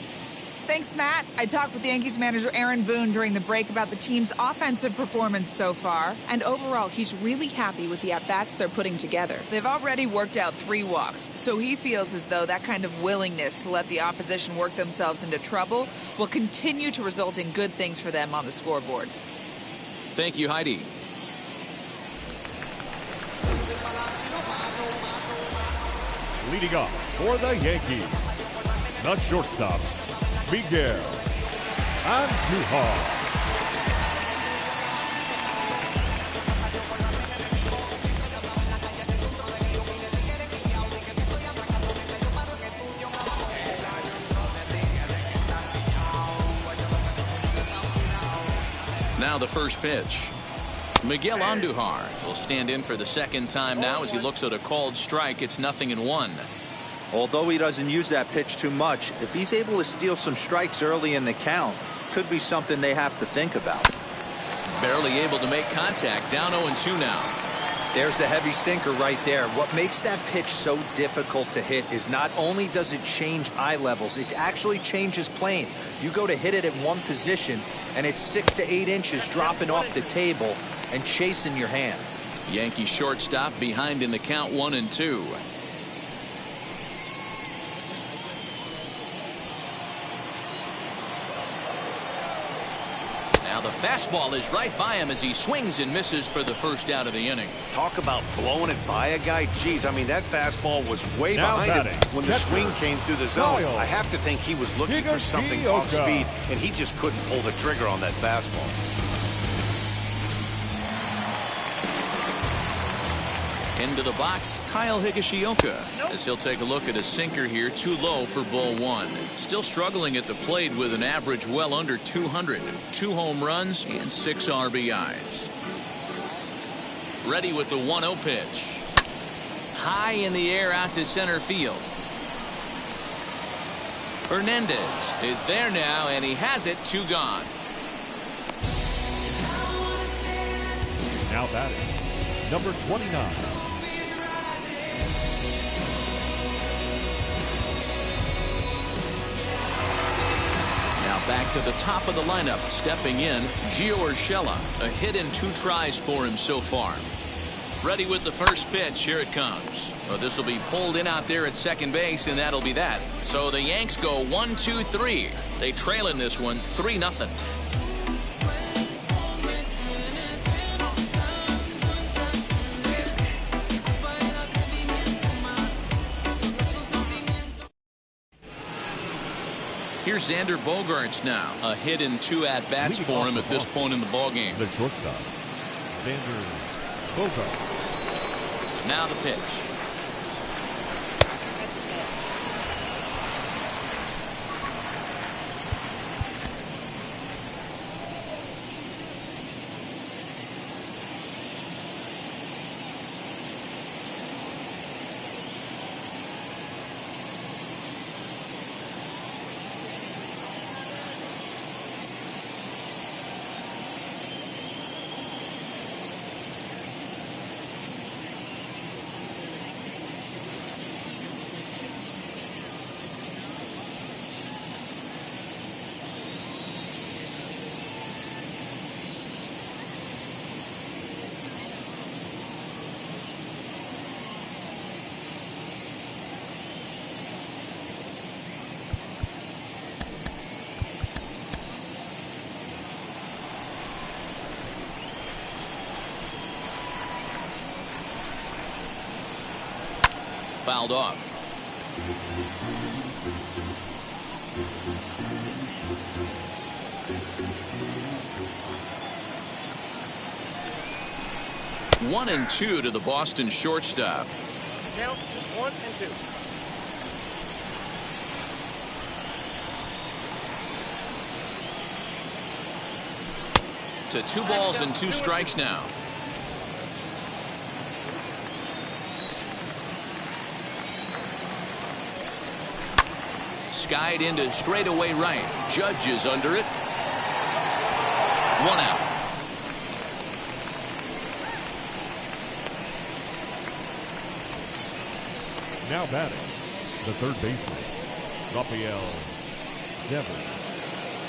Thanks, Matt. I talked with Yankees manager Aaron Boone during the break about the team's offensive performance so far. And overall, he's really happy with the at-bats they're putting together. They've already worked out 3 walks, so he feels as though that kind of willingness to let the opposition work themselves into trouble will continue to result in good things for them on the scoreboard.
Thank you, Heidi.
Leading off for the Yankees, the shortstop, Miguel Andujar.
Now the first pitch. Miguel Andujar will stand in for the second time now as he looks at a called strike. It's 0-1.
Although he doesn't use that pitch too much, if he's able to steal some strikes early in the count, could be something they have to think about.
Barely able to make contact. Down 0-2 now.
There's the heavy sinker right there. What makes that pitch so difficult to hit is not only does it change eye levels, it actually changes plane. You go to hit it in one position, and it's 6 to 8 inches dropping off the table and chasing your hands.
Yankee shortstop behind in the count 1-2. Now the fastball is right by him as he swings and misses for the first out of the inning.
Talk about blowing it by a guy. Geez, I mean, that fastball was way
Now
behind
batting,
him when the
catcher,
swing came through the zone.
Kyle
I have to think he was looking for something off speed, and he just couldn't pull the trigger on that fastball.
Into the box, Kyle Higashioka, as he'll take a look at a sinker here, too low for ball 1. Still struggling at the plate with an average well under 200. 2 home runs and 6 RBIs. Ready with the 1-0 pitch. High in the air out to center field. Hernandez is there now, and he has it. 2 gone.
Now batting, number 29.
Now back to the top of the lineup, stepping in, Gio Urshela. A hit in 2 tries for him so far. Ready with the first pitch. Here it comes. Well, this will be pulled in out there at second base, and that'll be that. So the Yanks go 1-2-3. They trail in this one 3-0. Here's Xander Bogaerts now. A hit and 2 at-bats for him at this point in the ballgame.
The shortstop, Xander Bogaerts.
Now the pitch. Fouled off. One and 2 to the Boston shortstop.
Count 1 and 2.
To 2 balls and 2 strikes now. Skied into straightaway right. Judge is under it. 1 out.
Now batting, the third baseman, Rafael Devers.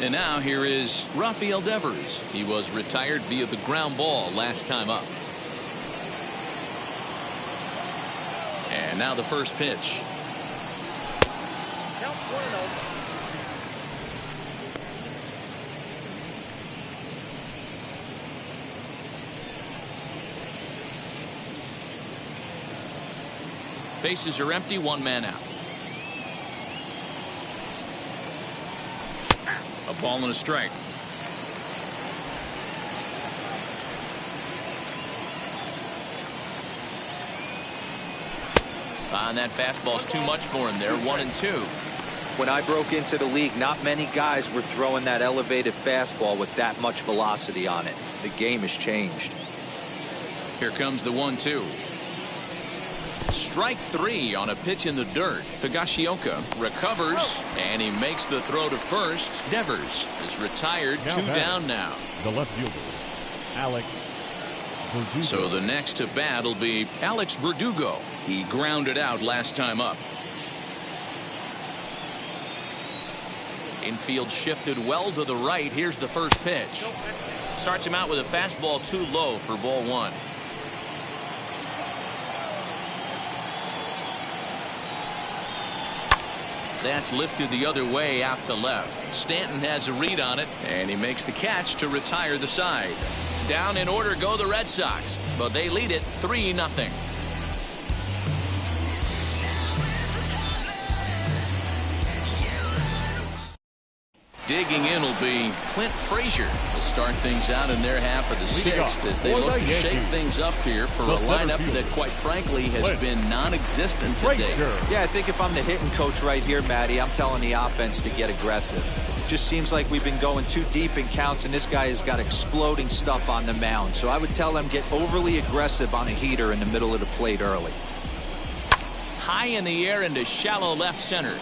And now here is Rafael Devers. He was retired via the ground ball last time up. And now the first pitch.
Count 1-0.
Bases are empty, 1 man out. A ball and a strike. And that fastball's too much for him there. 1 and 2.
When I broke into the league, not many guys were throwing that elevated fastball with that much velocity on it. The game has changed.
Here comes the 1-2. Strike 3 on a pitch in the dirt. Higashioka recovers, and he makes the throw to first. Devers is retired.
Now
2
batting,
down now.
The left fielder, Alex Verdugo.
So the next to bat will be Alex Verdugo. He grounded out last time up. Infield shifted well to the right. Here's the first pitch. Starts him out with a fastball too low for ball 1. That's lifted the other way out to left. Stanton has a read on it, and he makes the catch to retire the side. Down in order go the Red Sox, but they lead it 3-0. Digging in will be Clint Frazier. They'll start things out in their half of the 6th as they look to shake things up here for a lineup that, quite frankly, has been non-existent today.
Yeah, I think if I'm the hitting coach right here, Matty, I'm telling the offense to get aggressive. It just seems like we've been going too deep in counts, and this guy has got exploding stuff on the mound. So I would tell them get overly aggressive on a heater in the middle of the plate early.
High in the air into shallow left center.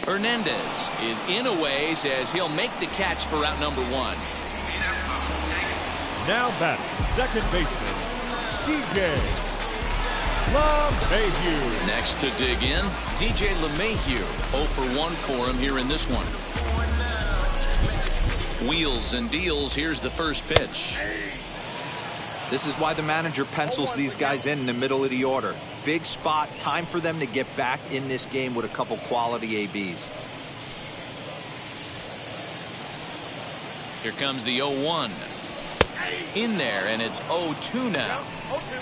Hernandez is in a ways as he'll make the catch for out number 1.
Now batting, second baseman, DJ LeMahieu.
Next to dig in, DJ LeMahieu. 0 for 1 for him here in this one. Wheels and deals. Here's the first pitch.
This is why the manager pencils these guys in the middle of the order. Big spot, time for them to get back in this game with a couple quality ABs.
Here comes the 0-1. In there, and it's 0-2 now.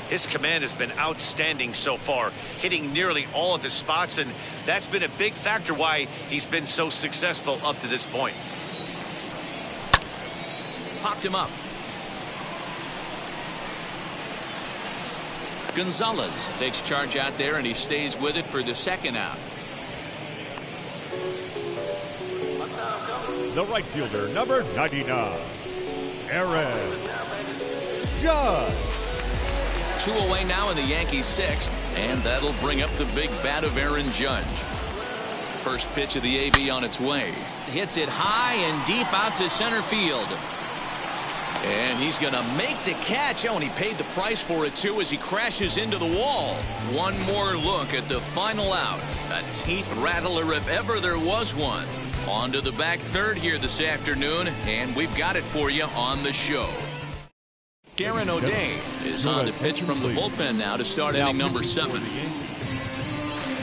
His command has been outstanding so far, hitting nearly all of his spots, and that's been a big factor why he's been so successful up to this point.
Popped him up. Gonzalez takes charge out there, and he stays with it for the second out.
The right fielder, number 99, Aaron Judge.
2 away now in the Yankees' 6th, and that'll bring up the big bat of Aaron Judge. First pitch of the AB on its way. Hits it high and deep out to center field. And he's going to make the catch. Oh, and he paid the price for it, too, as he crashes into the wall. One more look at the final out. A teeth rattler if ever there was one. On to the back third here this afternoon, and we've got it for you on the show. Garen O'Day is on the pitch from the bullpen now to start inning number 7.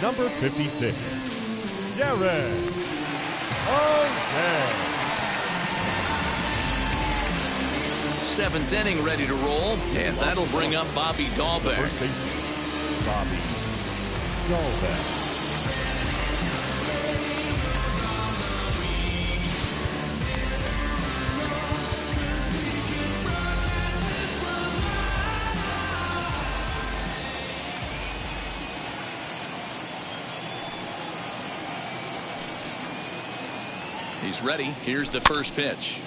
Number 56, Garen O'Day.
7th inning ready to roll, and that'll bring up Bobby Dahlbeck.
Bobby Dahlbeck.
He's ready. Here's the first pitch.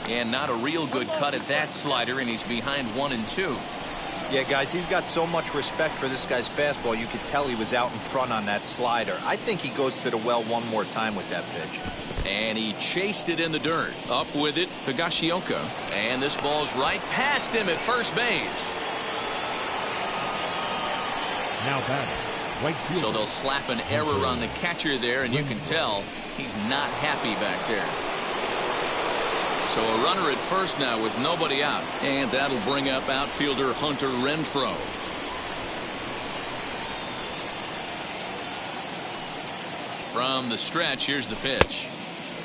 And not a real good cut at that slider, and he's behind 1-2.
Yeah, guys, he's got so much respect for this guy's fastball. You could tell he was out in front on that slider. I think he goes to the well one more time with that pitch.
And he chased it in the dirt. Up with it, Higashioka. And this ball's right past him at first base.
Now batting, right fielder.
So they'll slap an error on the catcher there, and you can tell he's not happy back there. So a runner at first now with nobody out. And that'll bring up outfielder Hunter Renfroe. From the stretch, here's the pitch.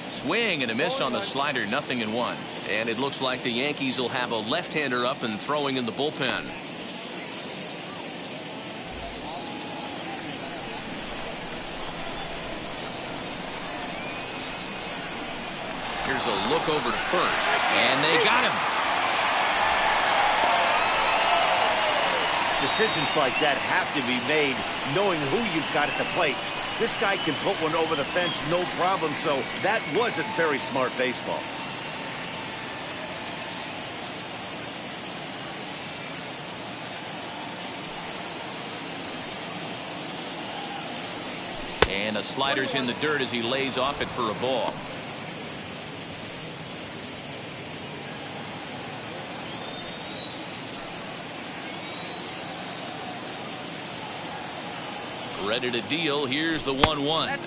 Swing and a miss on the slider, 0-1. And it looks like the Yankees will have a left-hander up and throwing in the bullpen. Here's a look over to first, and they got him.
Decisions like that have to be made knowing who you've got at the plate. This guy can put one over the fence, no problem, so that wasn't very smart baseball.
And a slider's in the dirt as he lays off it for a ball. Ready to deal. Here's the 1-1.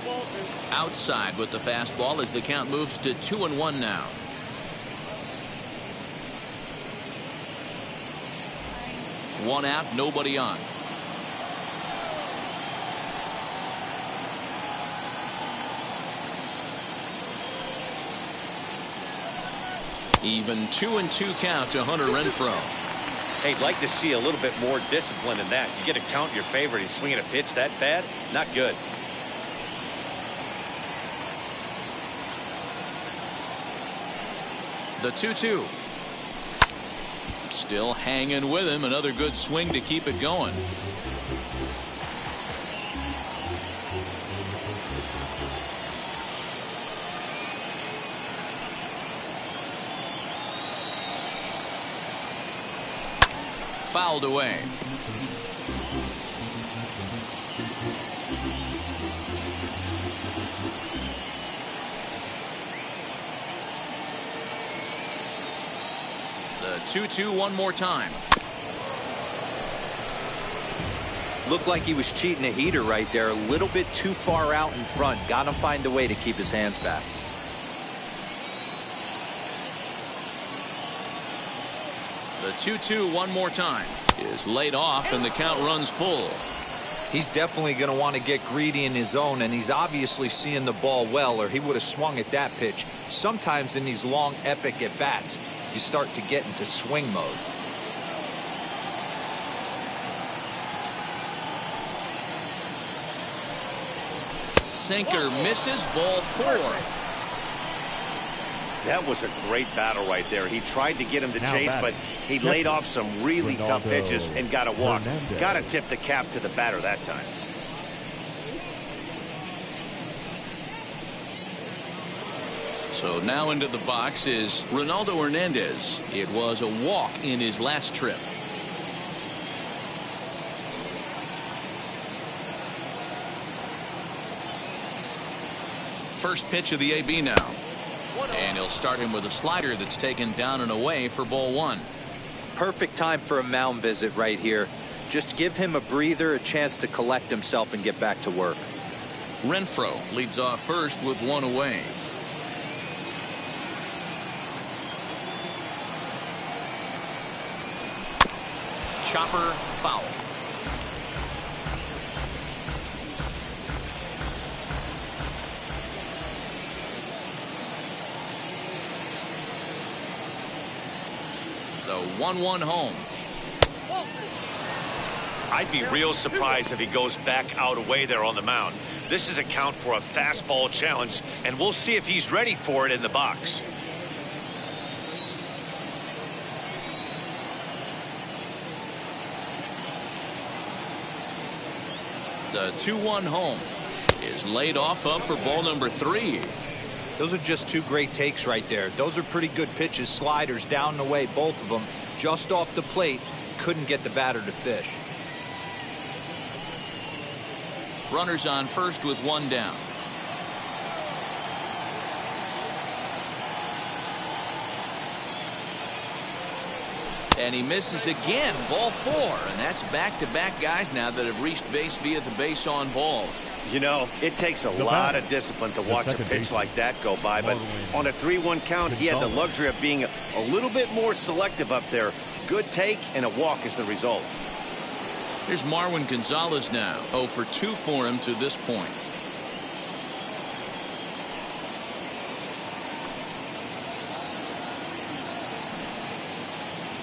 Outside with the fastball as the count moves to 2-1 now. One out, nobody on. Even 2-2 count to Hunter Renfroe.
Hey, I'd like to see a little bit more discipline in that. You get a count in your favor and he's swinging a pitch that bad? Not good.
The 2-2. Still hanging with him. Another good swing to keep it going. Fouled away. The 2-2 one more time.
Looked like he was cheating a heater right there. A little bit too far out in front. Got to find a way to keep his hands back.
The 2-2 one more time is laid off, and the count runs full.
He's definitely going to want to get greedy in his own, and he's obviously seeing the ball well, or he would have swung at that pitch. Sometimes in these long, epic at-bats, you start to get into swing mode.
Sinker misses, ball 4.
That was a great battle right there. He tried to get him to chase, but he laid off some really tough pitches and got a walk. Got to tip the cap to the batter that time.
So now into the box is Ronaldo Hernandez. It was a walk in his last trip. First pitch of the AB now. And he'll start him with a slider that's taken down and away for ball 1.
Perfect time for a mound visit right here. Just give him a breather, a chance to collect himself and get back to work.
Renfroe leads off first with 1 away. Chopper foul. The 1-1 home.
I'd be real surprised if he goes back out away there on the mound. This is a count for a fastball challenge, and we'll see if he's ready for it in the box.
The 2-1 home is laid off up for ball number 3.
Those are just two great takes right there. Those are pretty good pitches. Sliders down and away, both of them. Just off the plate. Couldn't get the batter to fish.
Runners on first with 1 down. And he misses again. Ball 4. And that's back-to-back guys now that have reached base via the base on balls.
You know, it takes a lot of discipline to watch a pitch like that go by. But on a 3-1 count, he had the luxury of being a little bit more selective up there. Good take and a walk is the result.
Here's Marwin Gonzalez now. 0 for 2 for him to this point.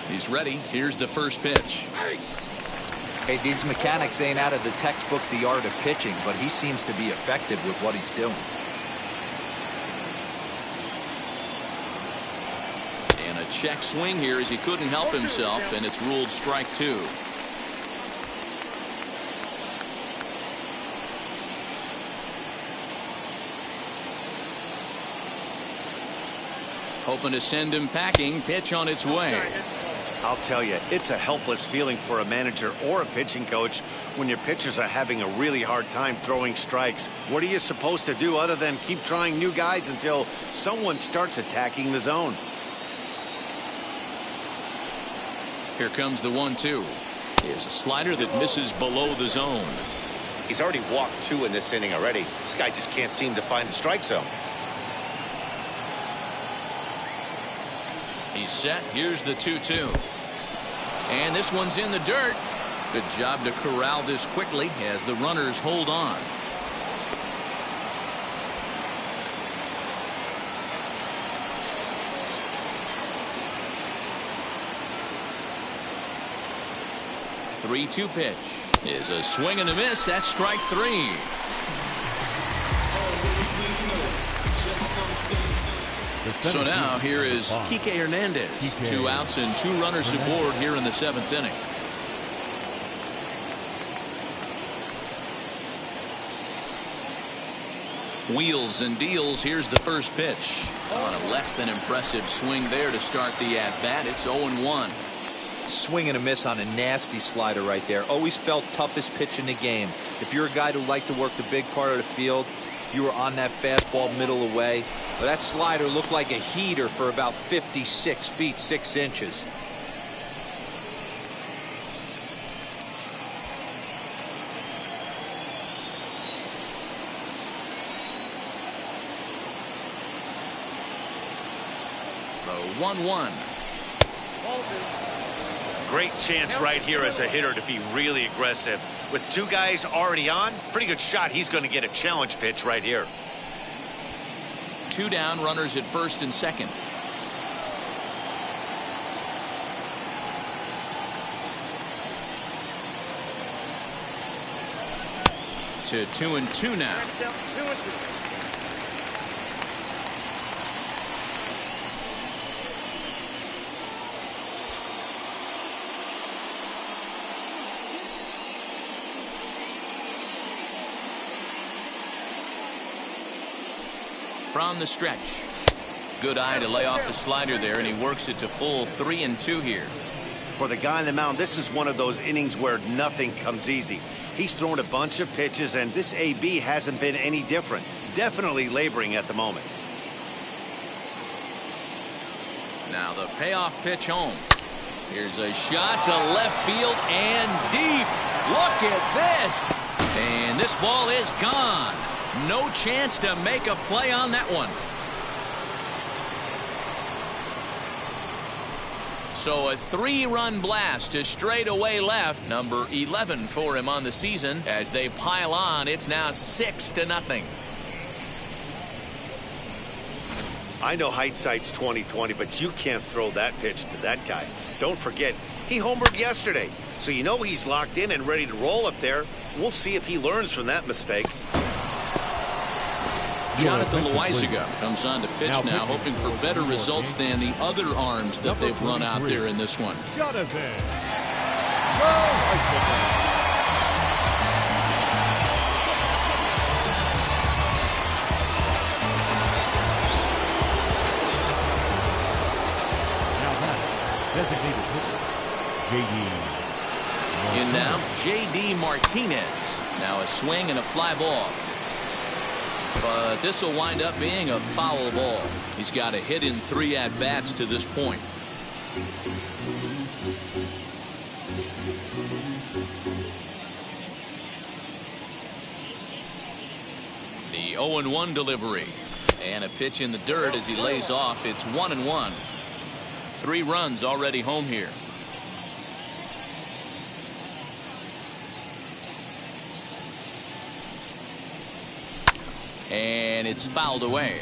He's ready. Here's the first pitch.
Hey, these mechanics ain't out of the textbook, The Art of Pitching, but he seems to be effective with what he's doing.
And a check swing here as he couldn't help himself, and it's ruled strike 2. Hoping to send him packing. Pitch on its way.
I'll tell you, it's a helpless feeling for a manager or a pitching coach when your pitchers are having a really hard time throwing strikes. What are you supposed to do other than keep trying new guys until someone starts attacking the zone?
Here comes the 1-2. Here's a slider that misses below the zone.
He's already walked 2 in this inning already. This guy just can't seem to find the strike zone.
He's set. Here's the 2-2. And this one's in the dirt. Good job to corral this quickly as the runners hold on. Three-two pitch is a swing and a miss. That's strike 3. So now here is Kike Hernandez. 2 outs and 2 runners aboard here in the 7th inning. Wheels and deals. Here's the first pitch. On a less than impressive swing there to start the at-bat. It's 0-1.
Swing and a miss on a nasty slider right there. Always felt toughest pitch in the game. If you're a guy who liked to work the big part of the field, you were on that fastball middle away. But that slider looked like a heater for about 56 feet 6 inches.
The 1-1.
Great chance right here as a hitter to be really aggressive. With 2 guys already on, pretty good shot. He's going to get a challenge pitch right here.
2 down, runners at first and second. To 2-2 now. From the stretch. Good eye to lay off the slider there, and he works it to full 3-2 here.
For the guy on the mound, this is one of those innings where nothing comes easy. He's thrown a bunch of pitches, and this AB hasn't been any different. Definitely laboring at the moment.
Now the payoff pitch home. Here's a shot to left field and deep. Look at this. And this ball is gone. No chance to make a play on that one. So a 3-run blast to straightaway left. Number 11 for him on the season. As they pile on, it's now 6-0.
I know hindsight's 20/20, but you can't throw that pitch to that guy. Don't forget, he homered yesterday. So you know he's locked in and ready to roll up there. We'll see if he learns from that mistake.
Jonathan Loizaga comes on to pitch now, hoping for better results than the other arms that they've run out there in this one.
Jonathan. Now that designated hitter, J.D.
In now, J.D. Martinez. Now a swing and a fly ball. But this will wind up being a foul ball. He's got a hit in 3 at-bats to this point. The 0-1 delivery. And a pitch in the dirt as he lays off. It's 1-1. 3 runs already home here. And it's fouled away.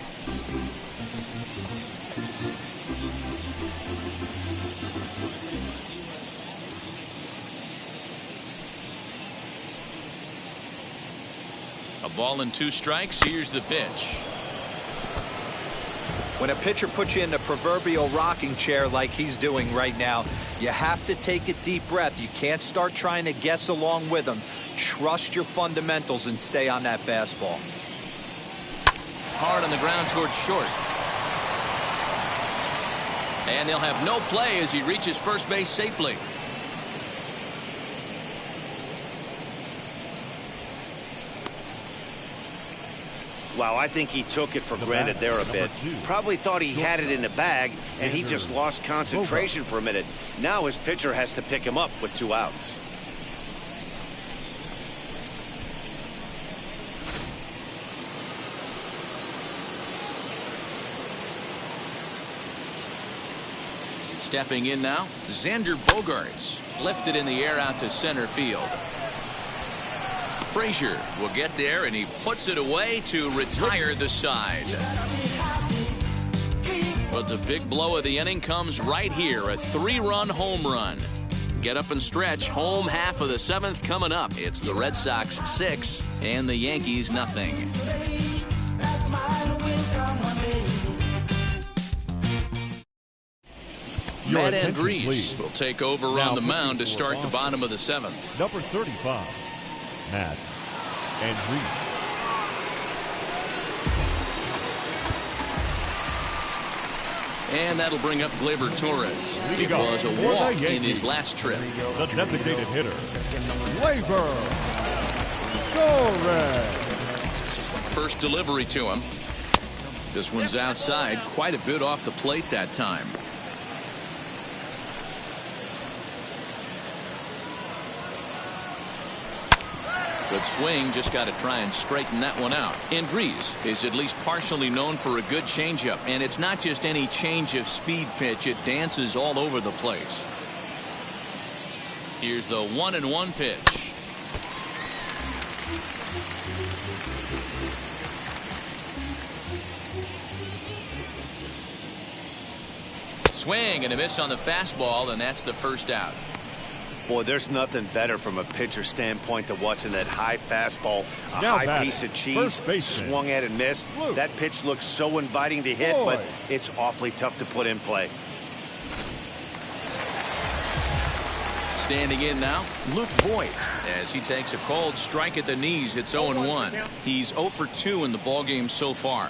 A ball and 2 strikes. Here's the pitch.
When a pitcher puts you in the proverbial rocking chair like he's doing right now, you have to take a deep breath. You can't start trying to guess along with him. Trust your fundamentals and stay on that fastball.
Hard on the ground towards short. And they'll have no play as he reaches first base safely.
Wow, I think he took it for granted there a bit. Probably thought he had it in the bag, and he just lost concentration for a minute. Now his pitcher has to pick him up with 2 outs.
Stepping in now, Xander Bogaerts. Lifted in the air out to center field. Frazier will get there, and he puts it away to retire the side. But the big blow of the inning comes right here, a 3-run home run. Get up and stretch. Home half of the 7th coming up. It's the Red Sox 6 and the Yankees nothing. Matt Andrees will take over on the mound to start the bottom of the 7th.
Number 35, Matt Andrees.
And that'll bring up Gleyber Torres. It was a walk in his last trip.
The designated hitter, Gleyber Torres.
First delivery to him. This one's outside, quite a bit off the plate that time. Good swing, just got to try and straighten that one out. Andres is at least partially known for a good changeup, and it's not just any change of speed pitch, it dances all over the place. Here's the 1-1 pitch. Swing and a miss on the fastball, and that's the first out.
Boy, there's nothing better from a pitcher standpoint than watching that high fastball, a
Now
high
batting,
piece of cheese, swung at and missed. That pitch looks so inviting to hit, but it's awfully tough to put in play.
Standing in now, Luke Voigt, as he takes a called strike at the knees. It's 0-1. He's 0 for 2 in the ballgame so far.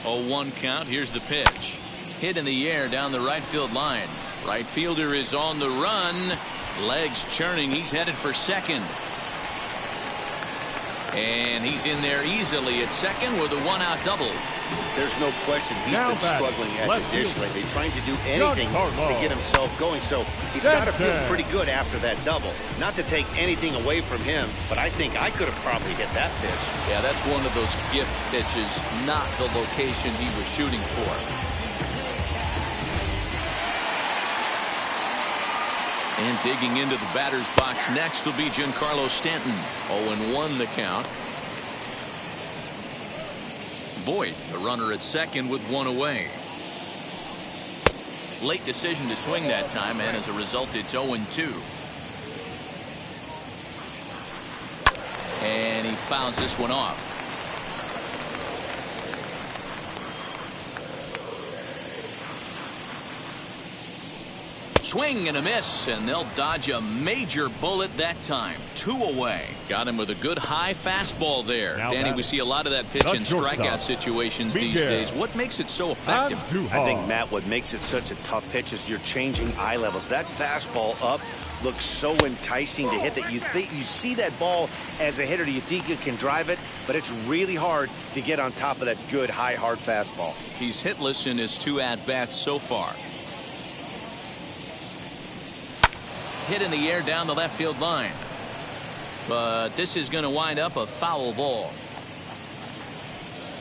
Oh, 1 count. Here's the pitch. Hit in the air down the right field line. Right fielder is on the run. Legs churning. He's headed for second. And he's in there easily at second with a 1-out double.
There's no question he's
Now
been struggling at the dish lately, trying to do anything to get himself going. So he's got to feel pretty good after that double. Not to take anything away from him, but I think I could have probably hit that pitch.
Yeah, that's one of those gift pitches, not the location he was shooting for. And digging into the batter's box next will be Giancarlo Stanton. 0-1 the count. Voigt, the runner at second with 1 away. Late decision to swing that time, and as a result, it's 0-2. And he fouls this one off. Swing and a miss, and they'll dodge a major bullet that time. 2 away. Got him with a good high fastball there.
Now
Danny, we see a lot of that pitch in strikeout situations these days. What makes it so effective?
I think, Matt, what makes it such a tough pitch is you're changing eye levels. That fastball up looks so enticing to hit that you see that ball as a hitter, you think you can drive it, but it's really hard to get on top of that good high hard fastball.
He's hitless in his 2 at-bats so far. Hit in the air down the left field line. But this is going to wind up a foul ball.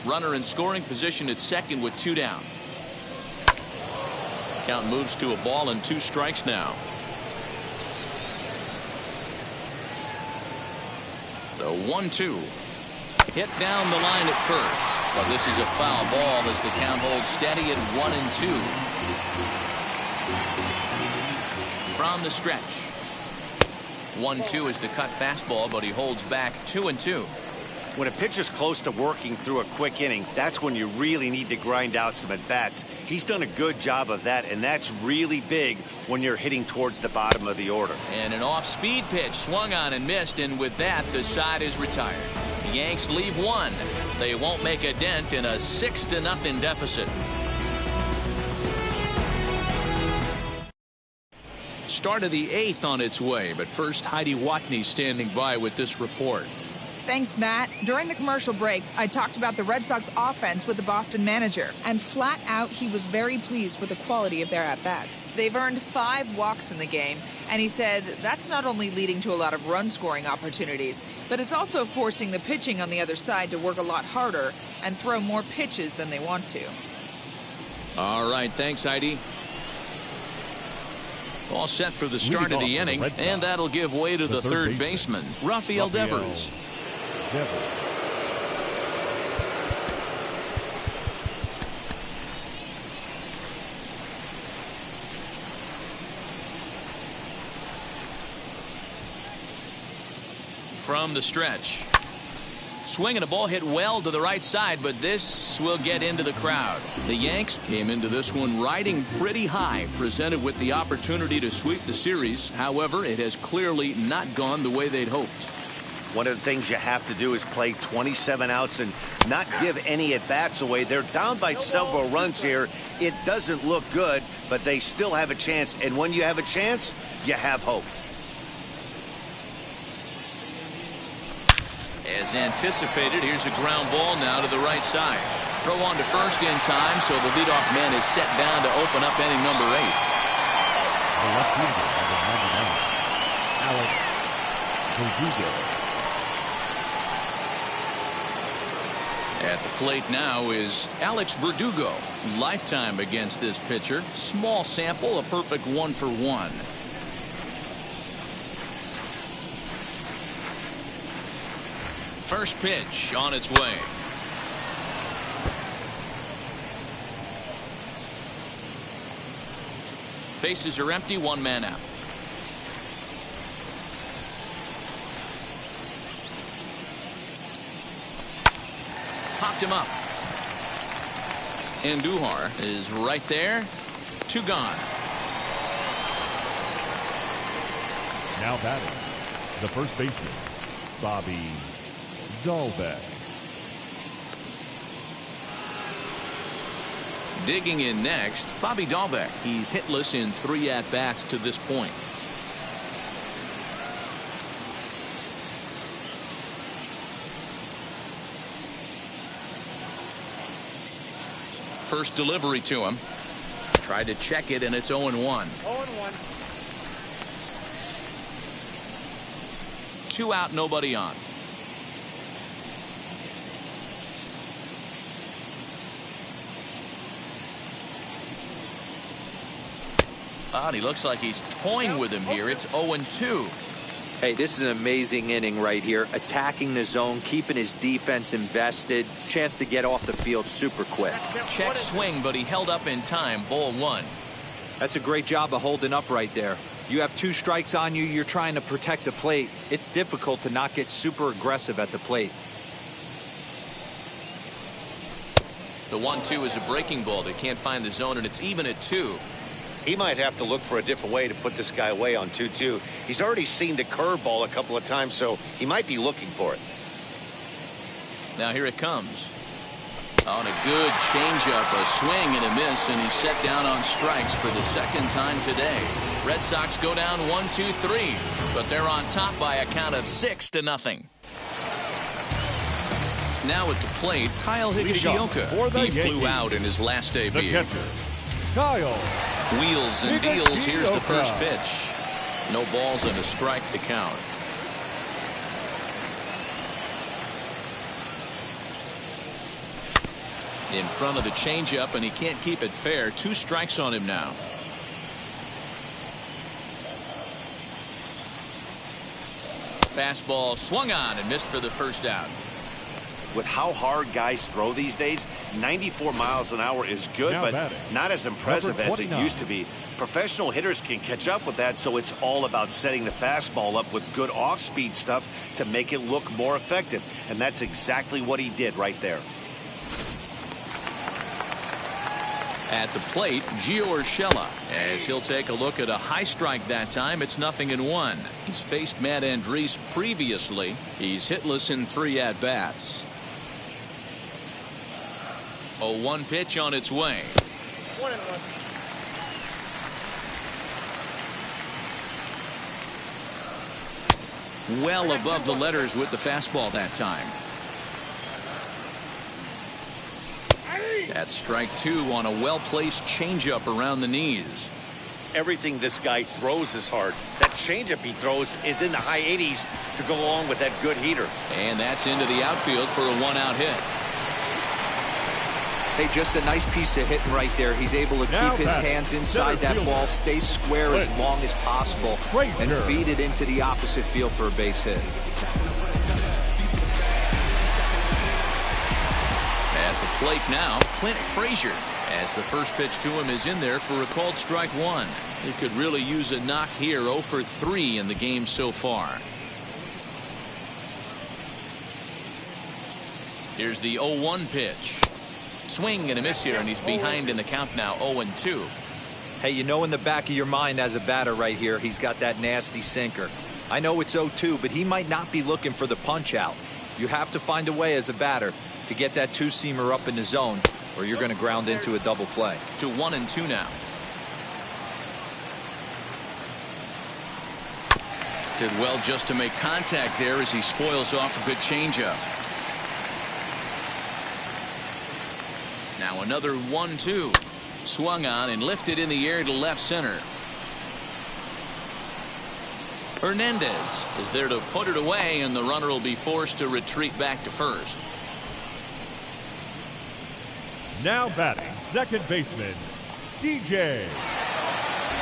Runner in scoring position at second with 2 down. Count moves to a ball and 2 strikes now. The 1-2. Hit down the line at first. But this is a foul ball as the count holds steady at 1-2. From the stretch. 1-2 is the cut fastball, but he holds back 2-2.
When a pitcher's close to working through a quick inning, that's when you really need to grind out some at-bats. He's done a good job of that, and that's really big when you're hitting towards the bottom of the order.
And an off-speed pitch swung on and missed, and with that, the side is retired. The Yanks leave 1. They won't make a dent in a 6-0 deficit. Start of the 8th on its way, but first Heidi Watney standing by with this report.
Thanks, Matt. During the commercial break, I talked about the Red Sox offense with the Boston manager, and flat out, he was very pleased with the quality of their at-bats. They've earned 5 walks in the game, and he said that's not only leading to a lot of run-scoring opportunities, but it's also forcing the pitching on the other side to work a lot harder and throw more pitches than they want to.
All right, thanks, Heidi. All set for the start of the inning, and that'll give way to the third baseman, Rafael Devers. From the stretch. Swing and a ball hit well to the right side, but this will get into the crowd. The Yanks came into this one riding pretty high, presented with the opportunity to sweep the series. However, it has clearly not gone the way they'd hoped.
One of the things you have to do is play 27 outs and not give any at-bats away. They're down by several runs here. It doesn't look good, but they still have a chance. And when you have a chance, you have hope.
As anticipated, here's a ground ball now to the right side. Throw on to first in time, so the leadoff man is set down to open up inning number 8.
The left-hander has a 99. Alex Verdugo.
At the plate now is Alex Verdugo. Lifetime against this pitcher. Small sample, a perfect 1-for-1. First pitch on its way. Bases are empty, one man out. Popped him up. Andujar is right there. 2 gone.
Now batting, the first baseman, Bobby Dalbec.
Digging in next, Bobby Dalbec. He's hitless in 3 at-bats to this point. First delivery to him. Tried to check it, and it's 0-1.
0-1.
2 out, nobody on. Oh, he looks like he's toying with him here. It's 0-2.
Hey, this is an amazing inning right here. Attacking the zone, keeping his defense invested. Chance to get off the field super quick.
Check swing, but he held up in time. Ball 1.
That's a great job of holding up right there. You have 2 strikes on you. You're trying to protect the plate. It's difficult to not get super aggressive at the plate.
The 1-2 is a breaking ball. They can't find the zone, and it's even at 2.
He might have to look for a different way to put this guy away on 2-2. He's already seen the curveball a couple of times, so he might be looking for it.
Now here it comes. On a good changeup, a swing and a miss, and he's set down on strikes for the 2nd time today. Red Sox go down 1-2-3, but they're on top by a count of 6-0. Now at the plate, Kyle Higashioka. He flew out in his last debut.
The catcher, Kyle.
Wheels and deals. Here's the first pitch. No balls and a strike to count. In front of the changeup, and he can't keep it fair. 2 strikes on him now. Fastball swung on and missed for the first out.
With how hard guys throw these days, 94 miles an hour is good,
now
but
batting,
not as impressive as it
29.
used to be. Professional hitters can catch up with that, so it's all about setting the fastball up with good off-speed stuff to make it look more effective. And that's exactly what he did right there.
At the plate, Gio Urshela, as he'll take a look at a high strike that time. It's 0-1. He's faced Matt Andriese previously. He's hitless in 3 at-bats. A 1 pitch on its way.
1-1.
Well above the letters with the fastball that time. That's strike 2 on a well-placed changeup around the knees.
Everything this guy throws is hard. That changeup he throws is in the high 80s to go along with that good heater.
And that's into the outfield for a 1-out hit.
Hey, just a nice piece of hitting right there. He's able to keep his hands inside that ball, stay square as long as possible, and feed it into the opposite field for a base hit.
At the plate now, Clint Frazier, as the first pitch to him is in there for a called strike 1. He could really use a knock here. 0 for 3 in the game so far. Here's the 0-1 pitch. Swing and a miss here, and he's behind in the count now, 0-2.
Hey, you know in the back of your mind as a batter right here, he's got that nasty sinker. I know it's 0-2, but he might not be looking for the punch out. You have to find a way as a batter to get that two-seamer up in the zone, or you're going to ground into a double play.
To 1-2 now. Did well just to make contact there as he spoils off a good changeup. Now another 1-2. Swung on and lifted in the air to left center. Hernandez is there to put it away, and the runner will be forced to retreat back to first.
Now batting, second baseman, DJ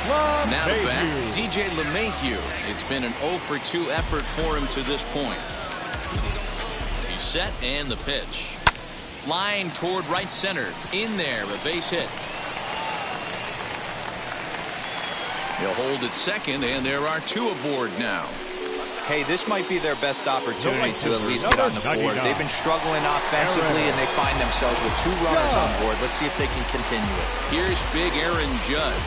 LeMahieu.
Now to bat, DJ LeMahieu. It's been an 0-for-2 effort for him to this point. He's set, and the pitch. Line toward right center. In there, a base hit. He'll hold at second, and there are two aboard now.
Hey, this might be their best opportunity to at least get on the board. They've been struggling offensively, and they find themselves with two runners on board. Let's see if they can continue it.
Here's big Aaron Judge,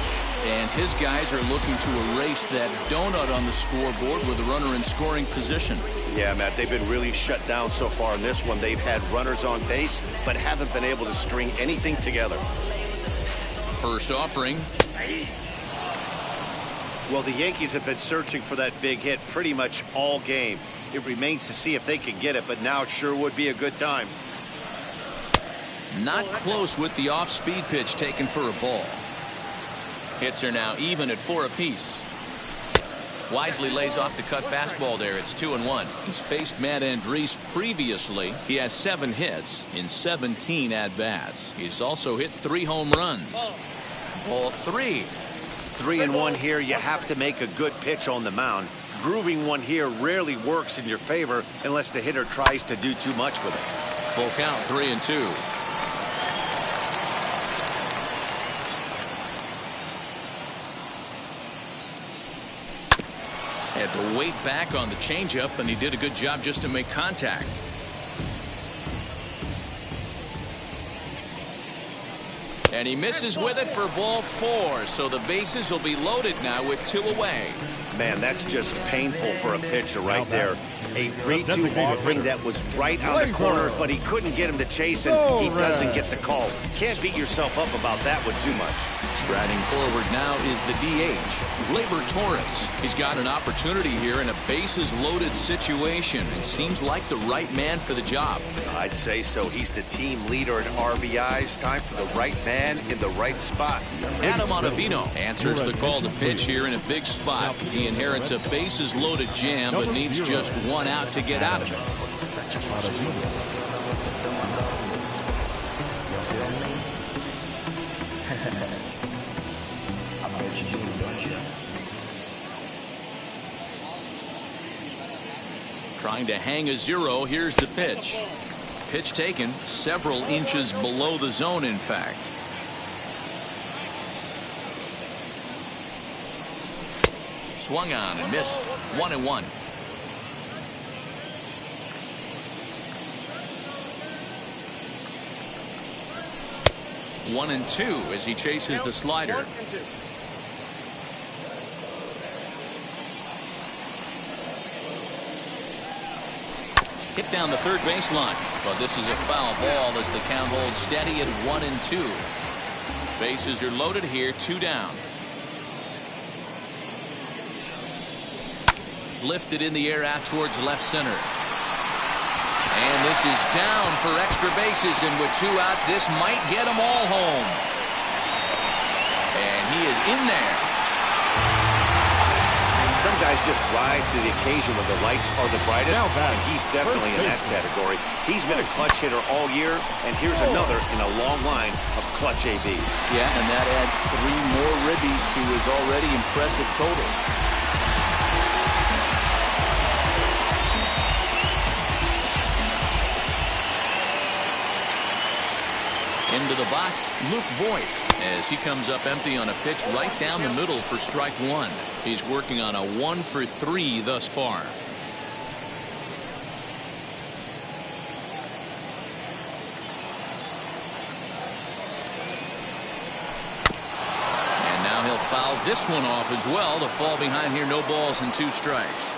and his guys are looking to erase that donut on the scoreboard with a runner in scoring position.
Yeah, Matt, they've been really shut down so far in this one. They've had runners on base, but haven't been able to string anything together.
First offering.
Well, the Yankees have been searching for that big hit pretty much all game. It remains to see if they can get it, but now it sure would be a good time.
Not close with the off-speed pitch taken for a ball. Hits are now even at 4 apiece. Wisely lays off the cut fastball there. It's 2-1. He's faced Matt Andriese previously. He has 7 hits in 17 at-bats. He's also hit 3 home runs. Ball 3.
3-1 here. You have to make a good pitch on the mound. Grooving one here rarely works in your favor unless the hitter tries to do too much with it.
Full count, 3-2. Had to wait back on the changeup, and he did a good job just to make contact. And he misses with it for ball 4, so the bases will be loaded now with 2 away.
Man, that's just painful for a pitcher right there. A 3-2 offering that was right on the corner, but he couldn't get him to chase, and he doesn't get the call. Can't beat yourself up about that one too much.
Striding forward now is the DH, Gleyber Torres. He's got an opportunity here in a bases-loaded situation, and seems like the right man for the job.
I'd say so. He's the team leader in RBIs. Time for the right man in the right spot.
Adam Ottavino answers the call to pitch here in a big spot. He inherits a bases-loaded jam, but needs just 1 out to get out of it. Trying to hang a 0. Here's the pitch. Pitch taken several inches below the zone, in fact. Swung on and missed. 1-1. One and 2 as he chases the slider. Hit down the third baseline, but this is a foul ball as the count holds steady at 1-2. Bases are loaded here, 2 down. Lifted in the air out towards left center. And this is down for extra bases, and with 2 outs, this might get them all home. And he is in there.
Some guys just rise to the occasion when the lights are the brightest, and he's definitely in that category. He's been a clutch hitter all year, and here's another in a long line of clutch ABs.
Yeah, and that adds 3 more ribbies to his already impressive total. Into the box, Luke Voigt, as he comes up empty on a pitch right down the middle for strike 1. He's working on a 1 for 3 thus far. foul this one off as well to fall behind here. No balls and 2 strikes.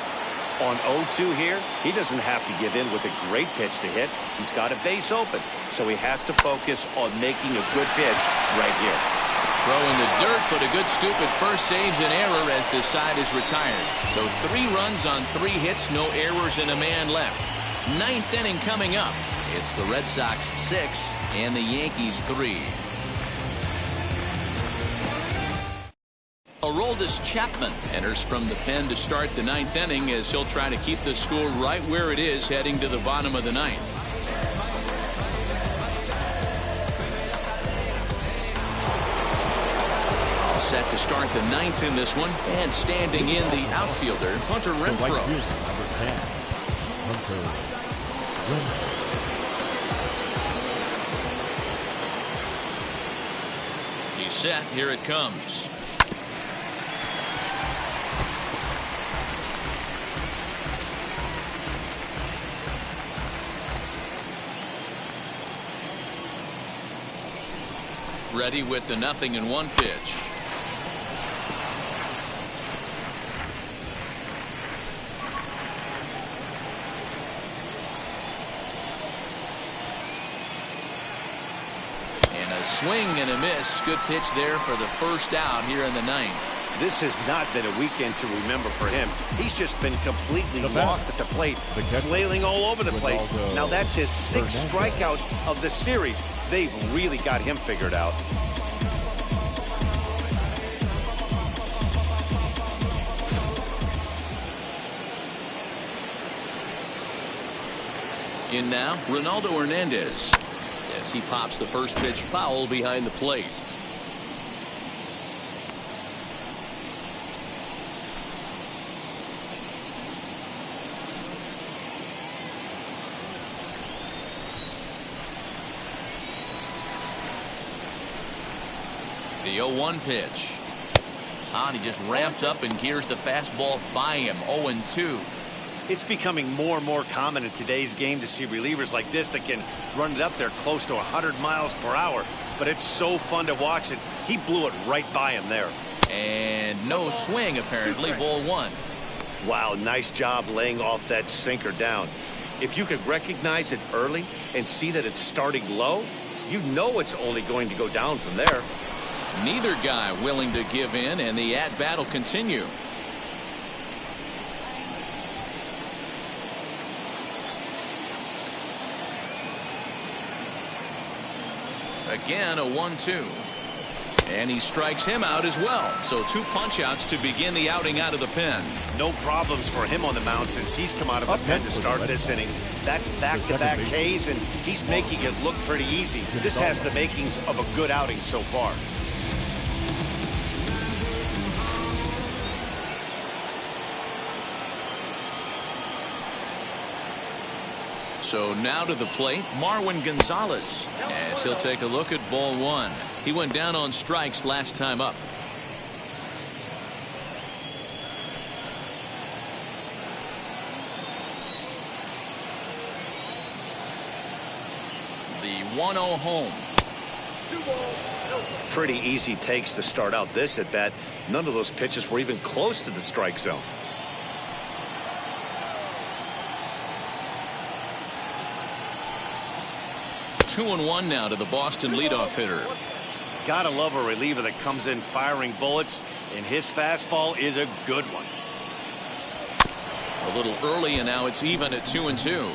On 0-2 here, he doesn't have to give in with a great pitch to hit. He's got a base open, so he has to focus on making a good pitch right here.
Throw in the dirt, but a good scoop at first saves an error as the side is retired. So 3 runs on 3 hits, no errors, and a man left. 9th inning coming up. It's the Red Sox 6 and the Yankees 3. Aroldis Chapman enters from the pen to start the 9th inning as he'll try to keep the score right where it is heading to the bottom of the 9th. All set to start the 9th in this one, and standing in the outfielder, Hunter Renfroe.
The right fielder, number 10, Hunter Renfroe.
He's set. Here it comes. Ready with the 0-1 pitch. And a swing and a miss. Good pitch there for the first out here in the 9th.
This has not been a weekend to remember for him. He's just been completely lost at the plate, flailing all over the place. Now that's his 6th strikeout of the series. They've really got him figured out.
In now, Ronaldo Hernandez, as he pops the first pitch foul behind the plate. The 0-1 pitch. And he just ramps up and gears the fastball by him. 0-2.
It's becoming more and more common in today's game to see relievers like this that can run it up there close to 100 miles per hour. But it's so fun to watch it. He blew it right by him there.
And no swing, apparently. Ball 1.
Wow, nice job laying off that sinker down. If you could recognize it early and see that it's starting low, you know it's only going to go down from there.
Neither guy willing to give in, and the at-bat will continue. Again, a 1-2. And he strikes him out as well. So 2 punch-outs to begin the outing out of the pen.
No problems for him on the mound since he's come out of the pen to start this inning. That's back-to-back Ks, and he's making it look pretty easy. This has the makings of a good outing so far.
So now to the plate, Marwin Gonzalez, as he'll take a look at ball 1. He went down on strikes last time up. The 1-0 home.
Pretty easy takes to start out this at bat. None of those pitches were even close to the strike zone.
2-1 now to the Boston leadoff hitter.
Gotta love a reliever that comes in firing bullets, and his fastball is a good one.
A little early, and now it's even at 2-2.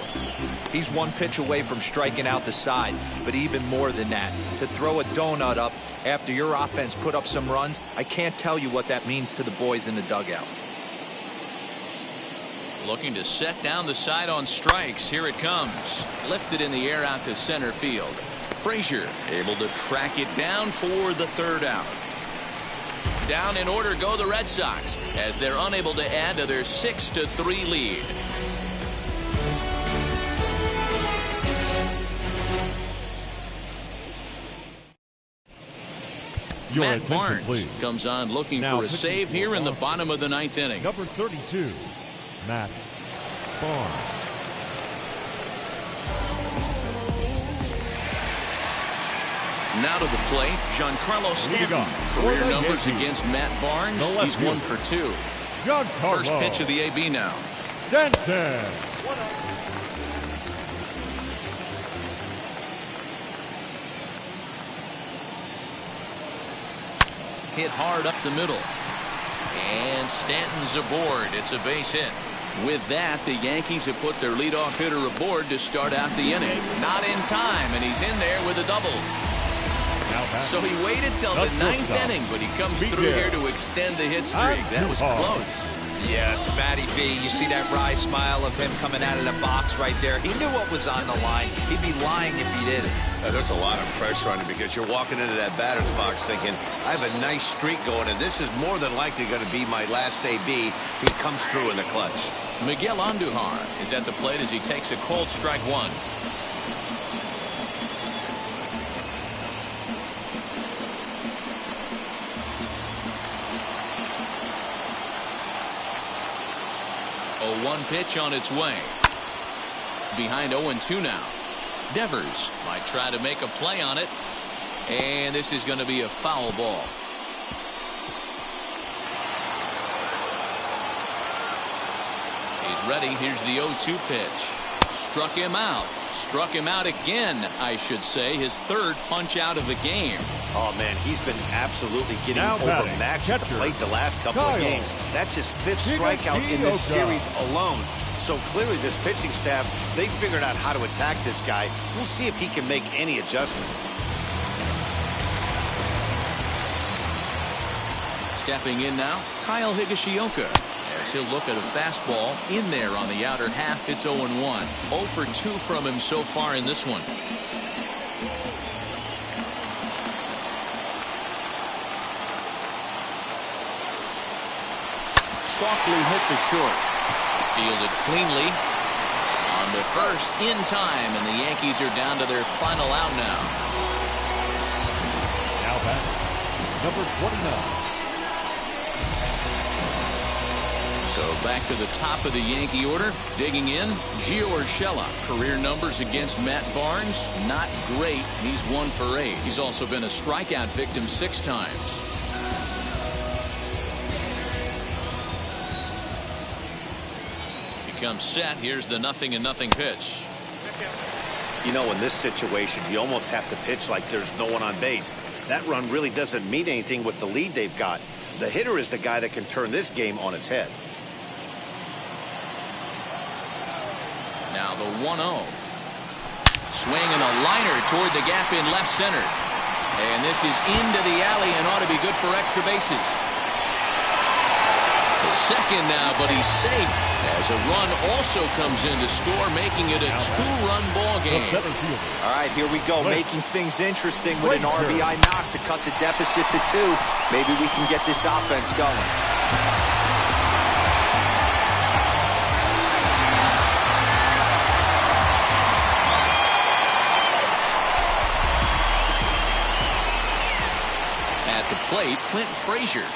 He's 1 pitch away from striking out the side, but even more than that, to throw a donut up after your offense put up some runs, I can't tell you what that means to the boys in the dugout.
Looking to set down the side on strikes. Here it comes. Lifted in the air out to center field. Frazier able to track it down for the 3rd out. Down in order go the Red Sox as they're unable to add to their 6-3 lead. Matt Barnes please. Comes on looking now for a save here in the bottom of the 9th inning.
Number 32, Matt Barnes.
Now to the plate, Giancarlo Stanton. Career numbers against Matt Barnes. He's 1 for 2. First pitch of the AB now.
Stanton.
Hit hard up the middle. And Stanton's aboard. It's a base hit. With that, the Yankees have put their leadoff hitter aboard to start out the inning. Not in time, and he's in there with a double. So he waited till the 9th inning, but he comes through here to extend the hit streak. That was close.
Yeah, Matty V, you see that wry smile of him coming out of the box right there. He knew what was on the line. He'd be lying if he didn't.
There's a lot of pressure on him because you're walking into that batter's box thinking, I have a nice streak going, and this is more than likely going to be my last AB. He comes through in the clutch.
Miguel Andujar is at the plate as he takes a cold strike one. A 1 pitch on its way. Behind 0-2 now. Devers might try to make a play on it. And this is going to be a foul ball. He's ready. Here's the 0-2 pitch. Struck him out. Struck him out again, I should say. His 3rd punch out of the game.
Oh, man, he's been absolutely getting overmatched at the plate the last couple of games. That's his 5th strikeout in this series alone. So clearly this pitching staff, they figured out how to attack this guy. We'll see if he can make any adjustments.
Stepping in now, Kyle Higashioka. As he'll look at a fastball in there on the outer half. It's 0-1. 0 for 2 from him so far in this one. Softly hit to short. Fielded cleanly. On to first in time, and the Yankees are down to their final out now.
Now back, number 29.
So back to the top of the Yankee order. Digging in, Gio Urshela. Career numbers against Matt Barnes, not great. He's 1 for 8. He's also been a strikeout victim 6 times. Comes set. Here's the 0-0 pitch.
You know, in this situation, you almost have to pitch like there's no one on base. That run really doesn't mean anything with the lead they've got. The hitter is the guy that can turn this game on its head.
Now the 1-0. Swing and a liner toward the gap in left center. And this is into the alley and ought to be good for extra bases. To second now, but he's safe. As a run also comes in to score, making it a 2-run ball game.
All right, here we go, making things interesting with an RBI knock to cut the deficit to 2. Maybe we can get this offense going.
At the plate, Clint Frazier.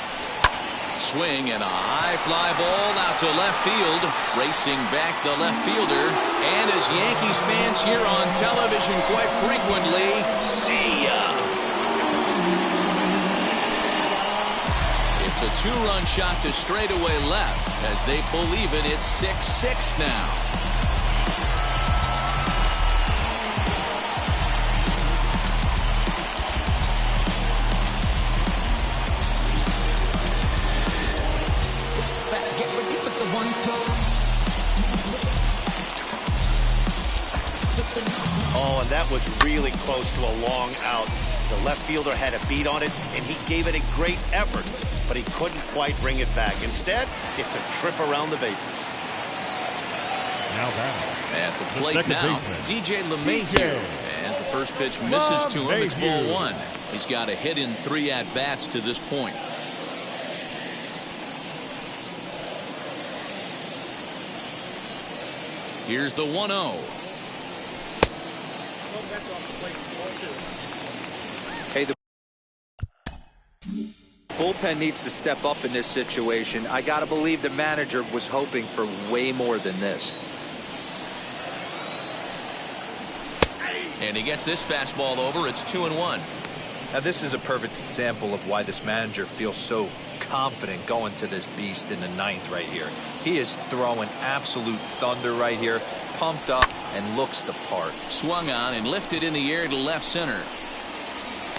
Swing and a high fly ball out to left field. Racing back the left fielder. And as Yankees fans hear on television quite frequently, see ya. It's a 2-run shot to straightaway left. As they believe it, it's 6-6 now.
Oh, and that was really close to a long out. The left fielder had a beat on it, and he gave it a great effort, but he couldn't quite bring it back. Instead, it's a trip around the bases.
Now back
at the plate now, DJ LeMahieu. As the first pitch misses to him, it's ball 1. He's got a hit in 3 at-bats to this point. Here's the 1-0.
Hey, the bullpen needs to step up in this situation. I got to believe the manager was hoping for way more than this.
And he gets this fastball over. It's 2-1.
Now, this is a perfect example of why this manager feels so confident going to this beast in the ninth right here. He is throwing absolute thunder right here, pumped up, and looks the part.
Swung on and lifted in the air to left center.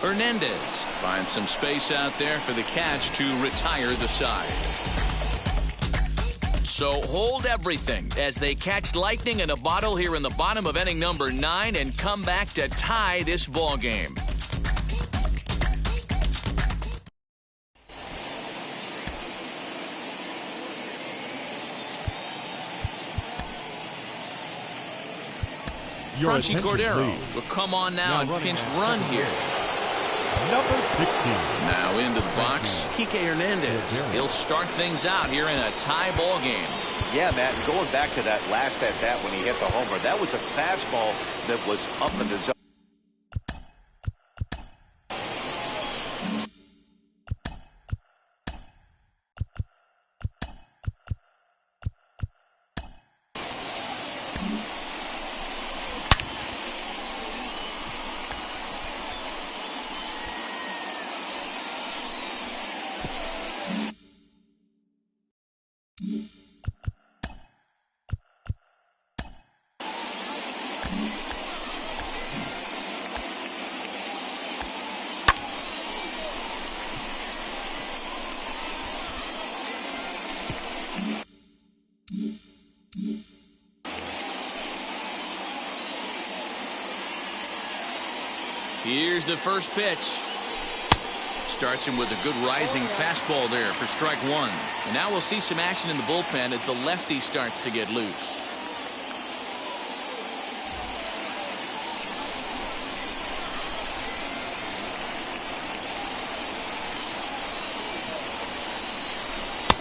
Hernandez finds some space out there for the catch to retire the side. So hold everything as they catch lightning in a bottle here in the bottom of inning number 9 and come back to tie this ball game. Franchi Cordero will come on now and pinch run here.
Number 16.
Now into the box, Kike Hernandez. He'll start things out here in a tie ball game.
Yeah, Matt, and going back to that last at-bat when he hit the homer, that was a fastball that was up in the zone.
Here's the first pitch. Starts him with a good rising fastball there for strike 1. And now we'll see some action in the bullpen as the lefty starts to get loose.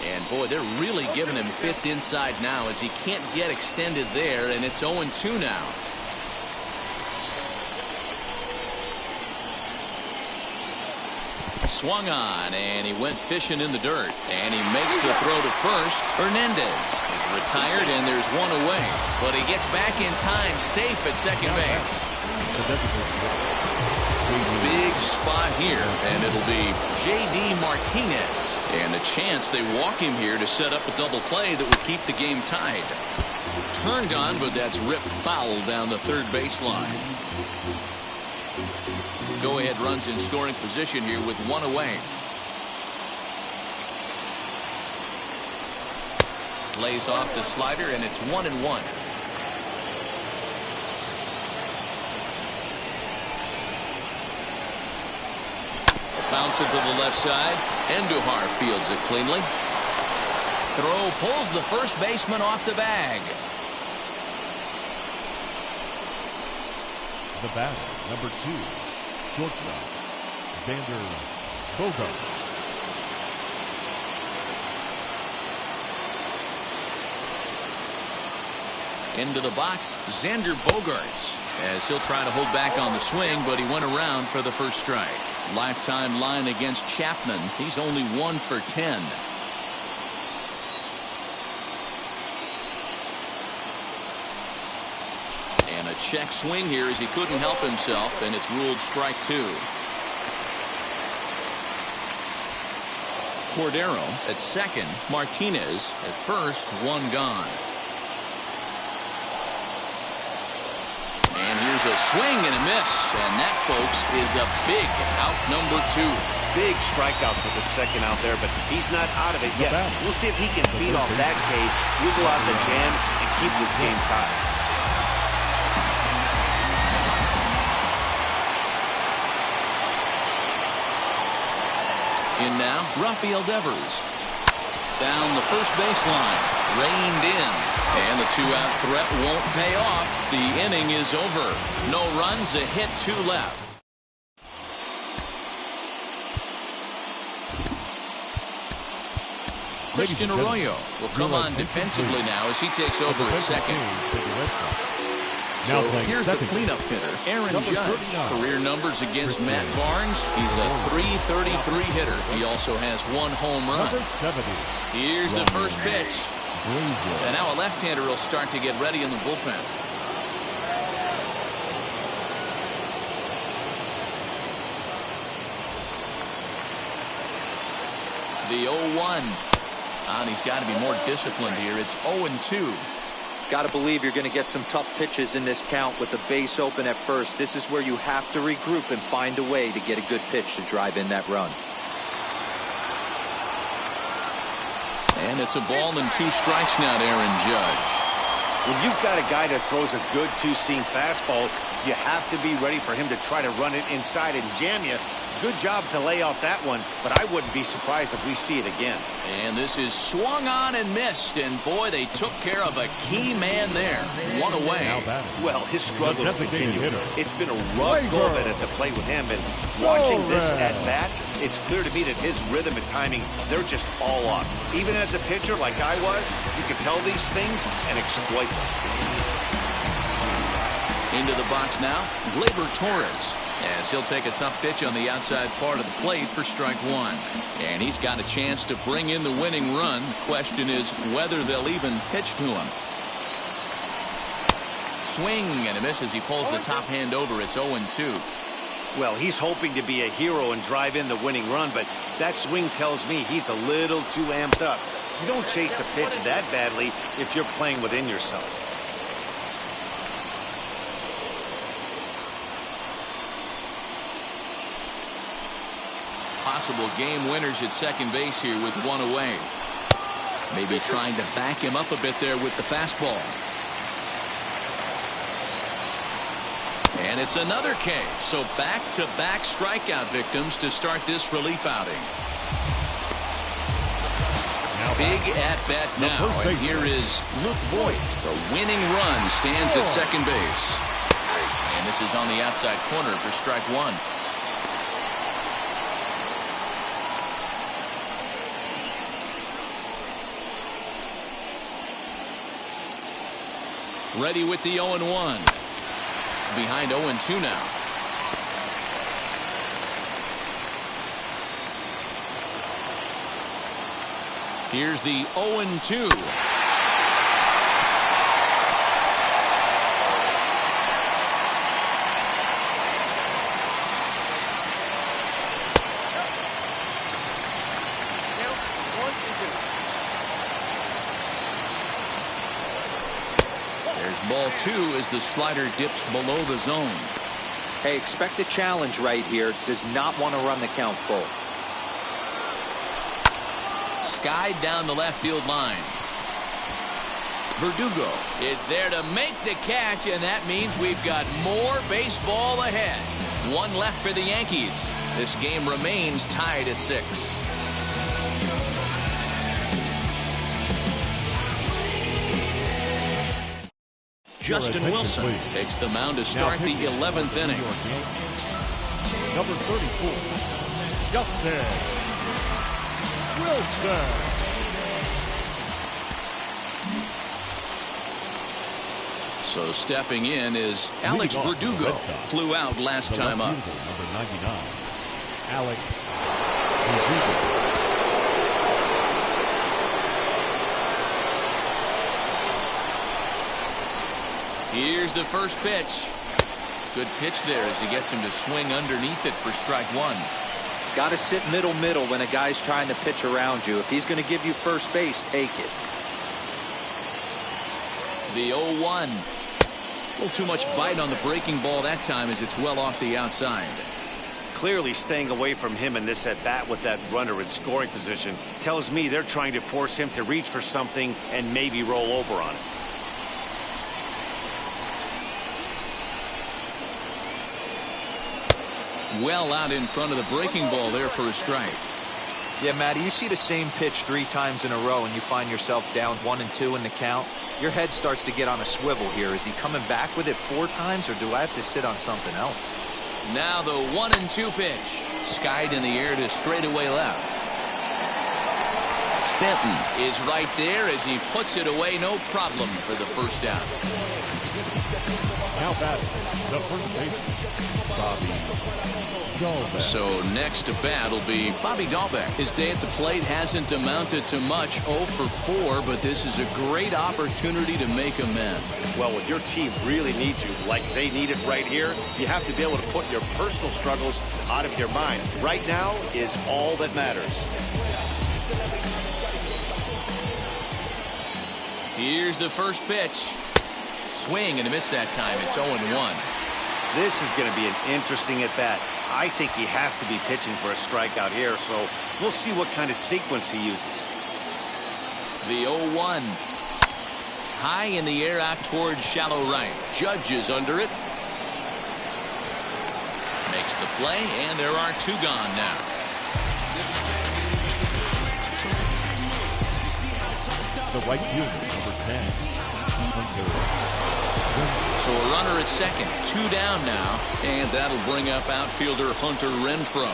And boy, they're really giving him fits inside now as he can't get extended there, and it's 0-2 now. Swung on, and he went fishing in the dirt. And he makes the throw to first. Hernandez is retired, and there's one away. But he gets back in time, safe at second base. Big spot here, and it'll be J.D. Martinez. And a chance they walk him here to set up a double play that would keep the game tied. Turned on, but that's ripped foul down the third baseline. Go-ahead runs in scoring position here with one away. Lays off the slider, and it's 1-1. Bounce it to the left side. Andujar fields it cleanly. Throw pulls the first baseman off the bag.
The batter, number 2. Shortstop, Xander Bogaerts.
Into the box, Xander Bogaerts, as he'll try to hold back on the swing, but he went around for the first strike. Lifetime line against Chapman. He's only 1 for 10. And a check swing here as he couldn't help himself, and it's ruled strike 2. Cordero at second, Martinez at first, one gone. And here's a swing and a miss, and that, folks, is a big out number 2.
Big strikeout for the second out there, but he's not out of it yet. We'll see if he can feed off that K, wiggle out the jam, and keep this game tied.
In now, Rafael Devers. Down the first baseline, reined in, and the 2-out threat won't pay off. The inning is over. No runs, a hit, 2 left. Christian Arroyo will come on defensively now as he takes over at second. So here's the cleanup hitter, Aaron Judge. Career numbers against Matt Barnes. He's a .333 hitter. He also has 1 home run. Here's the first pitch. And now a left-hander will start to get ready in the bullpen. The 0-1. And he's got to be more disciplined here. It's 0-2.
Got to believe you're going to get some tough pitches in this count with the base open at first. This is where you have to regroup and find a way to get a good pitch to drive in that run.
And it's a ball and 2 strikes now to Aaron Judge.
When you've got a guy that throws a good two-seam fastball, you have to be ready for him to try to run it inside and jam you. Good job to lay off that one, but I wouldn't be surprised if we see it again.
And this is swung on and missed, and boy, they took care of a key man there. 1 away.
Well, his struggles continue. It's been a rough go of it at the plate with him, and watching this at bat, it's clear to me that his rhythm and timing, they're just all off. Even as a pitcher like I was, you can tell these things and exploit them.
Into the box now, Gleyber Torres, as he'll take a tough pitch on the outside part of the plate for strike 1. And he's got a chance to bring in the winning run. Question is whether they'll even pitch to him. Swing and a miss as he pulls the top hand over. It's 0-2.
Well, he's hoping to be a hero and drive in the winning run, but that swing tells me he's a little too amped up. You don't chase a pitch that badly if you're playing within yourself.
Possible game winners at second base here with 1 away. Maybe trying to back him up a bit there with the fastball. And it's another K. So back-to-back strikeout victims to start this relief outing. Big at-bat now, and here is Luke Voigt. The winning run stands at second base. And this is on the outside corner for strike 1. Ready with the 0-1. Behind 0-2 now. Here's the 0-2. Ball 2 as the slider dips below the zone.
Hey, expect a challenge right here. Does not want to run the count full.
Skied down the left field line. Verdugo is there to make the catch, and that means we've got more baseball ahead. 1 left for the Yankees. This game remains tied at 6. Justin Wilson takes the mound to start the 11th inning.
Number 34, Justin Wilson.
So stepping in is Alex Verdugo. Flew out last time up.
Number 99, Alex Verdugo.
Here's the first pitch. Good pitch there as he gets him to swing underneath it for strike 1.
Got to sit middle when a guy's trying to pitch around you. If he's going to give you first base, take it.
The 0-1. A little too much bite on the breaking ball that time as it's well off the outside.
Clearly staying away from him in this at bat with that runner in scoring position tells me they're trying to force him to reach for something and maybe roll over on it.
Well out in front of the breaking ball there for a strike.
Yeah, Matty, you see the same pitch 3 times in a row and you find yourself down 1-2 in the count. Your head starts to get on a swivel here. Is he coming back with it 4 times, or do I have to sit on something else?
Now the 1-2 pitch. Skied in the air to straightaway left. Stanton is right there as he puts it away, no problem for the first out.
Now batting, the first baseman, Bobby Dalbec.
So next to bat will be Bobby Dalbec. His day at the plate hasn't amounted to much, 0 for 4, but this is a great opportunity to make amends.
Well, when your team really needs you, like they need it right here, you have to be able to put your personal struggles out of your mind. Right now is all that matters.
Here's the first pitch. Swing and a miss that time. It's 0-1.
This is going to be an interesting at-bat. I think he has to be pitching for a strikeout here, so we'll see what kind of sequence he uses.
The 0-1. High in the air out towards shallow right. Judge is under it. Makes the play, and there are two gone now.
The right unit, number 10.
So a runner at second, two down now, and that'll bring up outfielder Hunter Renfroe.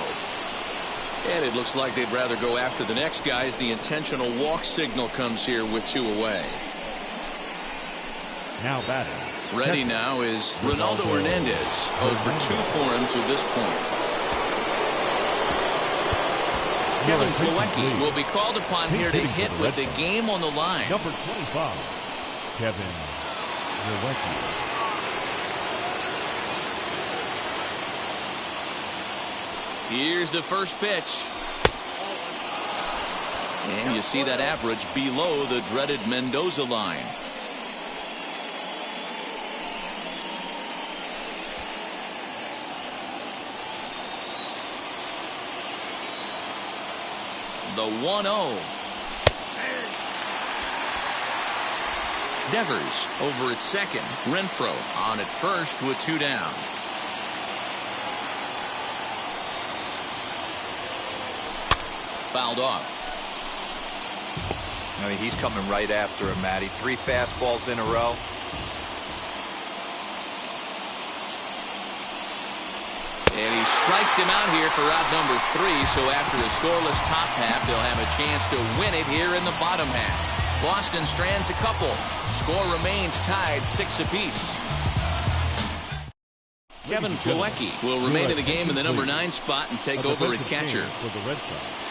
And it looks like they'd rather go after the next guy as the intentional walk signal comes here with two away.
Now batting.
Ready now is Ronaldo Hernandez. 0 for 2 for him to this point. Kevin Plawecki will be called upon here to hit with the game on the line.
Number 25, Kevin Plawecki.
Here's the first pitch. And you see that average below the dreaded Mendoza line. The 1-0. Devers over at second. Renfroe on at first with two down. Fouled off.
I mean, he's coming right after him, Matty. 3 fastballs in a row.
And he strikes him out here for out number 3. So after a scoreless top half, they'll have a chance to win it here in the bottom half. Boston strands a couple. Score remains tied 6 apiece. Kevin Plawecki will remain in the game in the number 9 spot and take over at catcher.
For the Red Sox.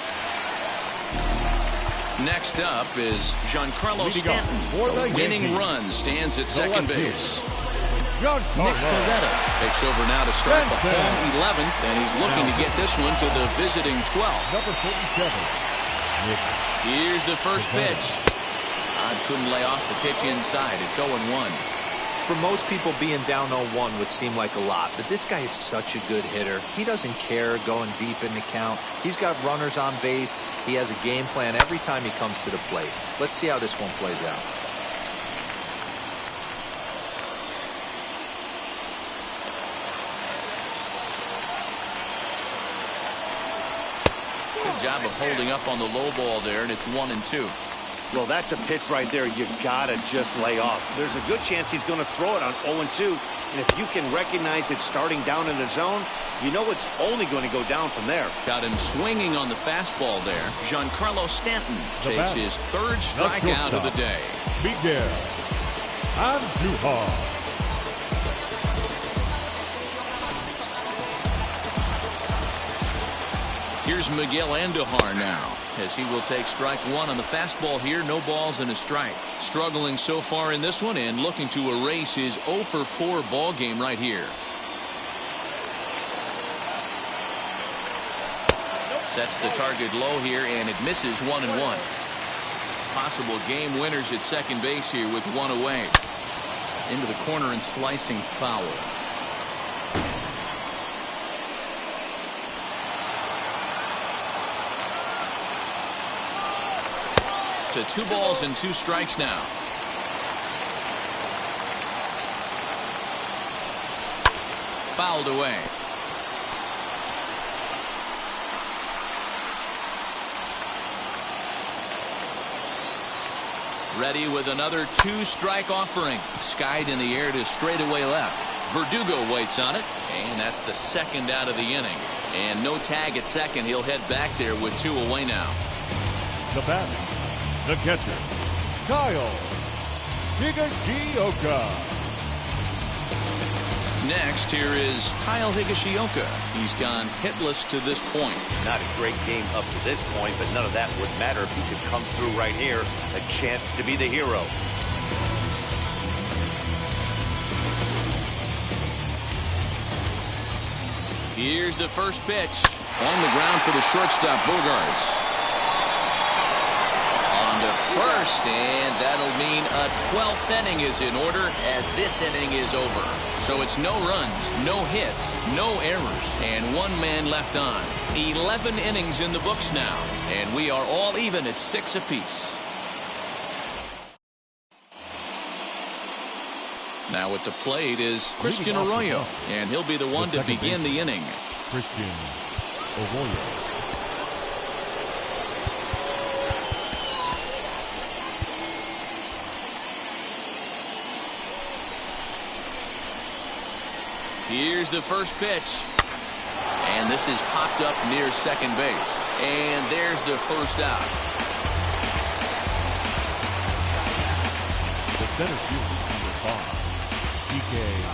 Next up is Giancarlo Stanton. The winning run stands at second base. Nick Pivetta takes over now to start the home 11th, and he's looking to get this one to the visiting 12th.
Number 47.
Here's the first pitch. Todd couldn't lay off the pitch inside. It's 0-1.
For most people, being down 0-1 would seem like a lot, but this guy is such a good hitter. He doesn't care going deep in the count. He's got runners on base. He has a game plan every time he comes to the plate. Let's see how this one plays out.
Good job of holding up on the low ball there, and it's 1-2.
Well, that's a pitch right there you gotta just lay off. There's a good chance he's going to throw it on 0-2, and if you can recognize it starting down in the zone, you know it's only going to go down from there.
Got him swinging on the fastball there. Giancarlo Stanton takes his 3rd strikeout of the day.
Miguel Andujar.
Here's Miguel Andujar now, as he will take strike 1 on the fastball here. No balls and a strike. Struggling so far in this one and looking to erase his 0 for 4 ball game right here. Sets the target low here, and it misses 1-1. Possible game winners at second base here with 1 away. Into the corner and slicing foul. To 2 balls and 2 strikes now. Fouled away. Ready with another 2-strike offering. Skied in the air to straightaway left. Verdugo waits on it, and that's the 2nd out of the inning. And no tag at second. He'll head back there with 2 away now.
The batter, the catcher, Kyle Higashioka.
Next, here is Kyle Higashioka. He's gone hitless to this point.
Not a great game up to this point, but none of that would matter if he could come through right here. A chance to be the hero.
Here's the first pitch. On the ground for the shortstop, Bogarts. first, and that'll mean a 12th inning is in order as this inning is over. So it's no runs, no hits, no errors, and 1 man left on. 11 innings in the books now, and we are all even at 6 apiece. Now at the plate is Christian Arroyo, and he'll be the one to begin the inning.
Christian Arroyo.
Here's the first pitch. And this is popped up near second base. And there's the first out.
The center fielder, number 5, Hernandez.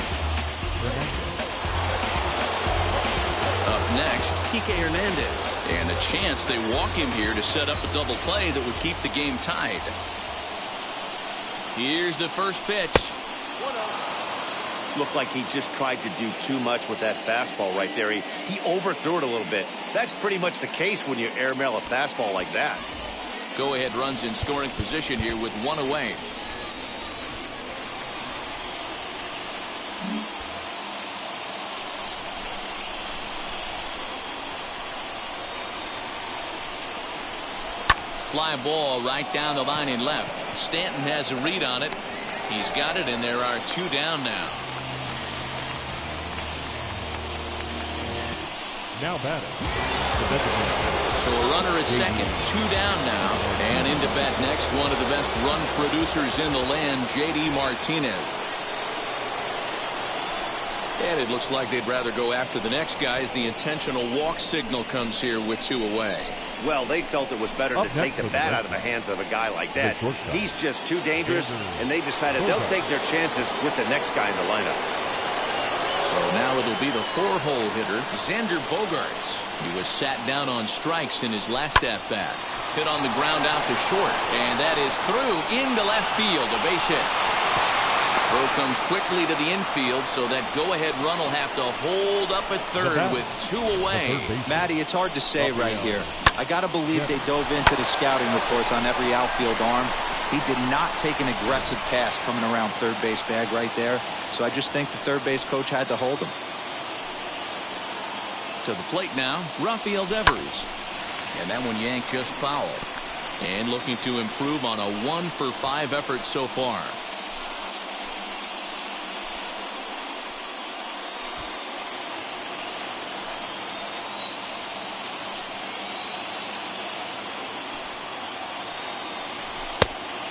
Up next, Kike Hernandez. And a chance they walk him here to set up a double play that would keep the game tied. Here's the first pitch.
Looked like he just tried to do too much with that fastball right there. He overthrew it a little bit. That's pretty much the case when you airmail a fastball like that.
Go ahead runs in scoring position here with 1 away. Fly ball right down the line in left. Stanton has a read on it. He's got it, and there are 2 down now.
Now batting.
So a runner at second, 2 down now. And into bat next, one of the best run producers in the land, J.D. Martinez. And it looks like they'd rather go after the next guy as the intentional walk signal comes here with 2 away.
Well, they felt it was better to take the bat out of the hands of a guy like that. He's just too dangerous, and they decided they'll take their chances with the next guy in the lineup.
So now it'll be the 4-hole hitter, Xander Bogaerts. He was sat down on strikes in his last at-bat. Hit on the ground out to short, and that is through into left field, a base hit. Throw comes quickly to the infield, so that go-ahead run will have to hold up at third with 2 away.
Matty, it's hard to say right here. I got to believe they dove into the scouting reports on every outfield arm. He did not take an aggressive pass coming around third base bag right there. So I just think the third base coach had to hold him.
To the plate now, Rafael Devers. And that one yanked just foul. And looking to improve on a 1-for-5 effort so far.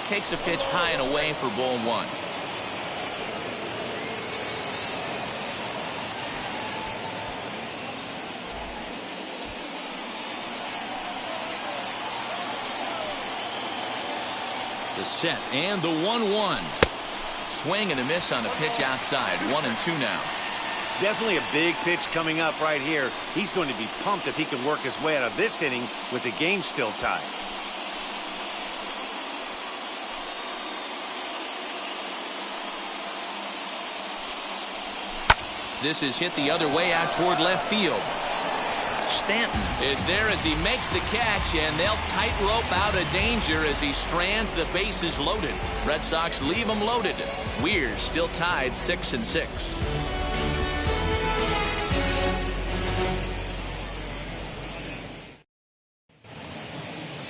Takes a pitch high and away for ball 1. The set and the 1-1. Swing and a miss on a pitch outside. 1-2 now.
Definitely a big pitch coming up right here. He's going to be pumped if he can work his way out of this inning with the game still tied.
This is hit the other way out toward left field. Stanton is there as he makes the catch, and they'll tightrope out of danger as he strands. The bases loaded. Red Sox leave them loaded. We're still tied 6-6.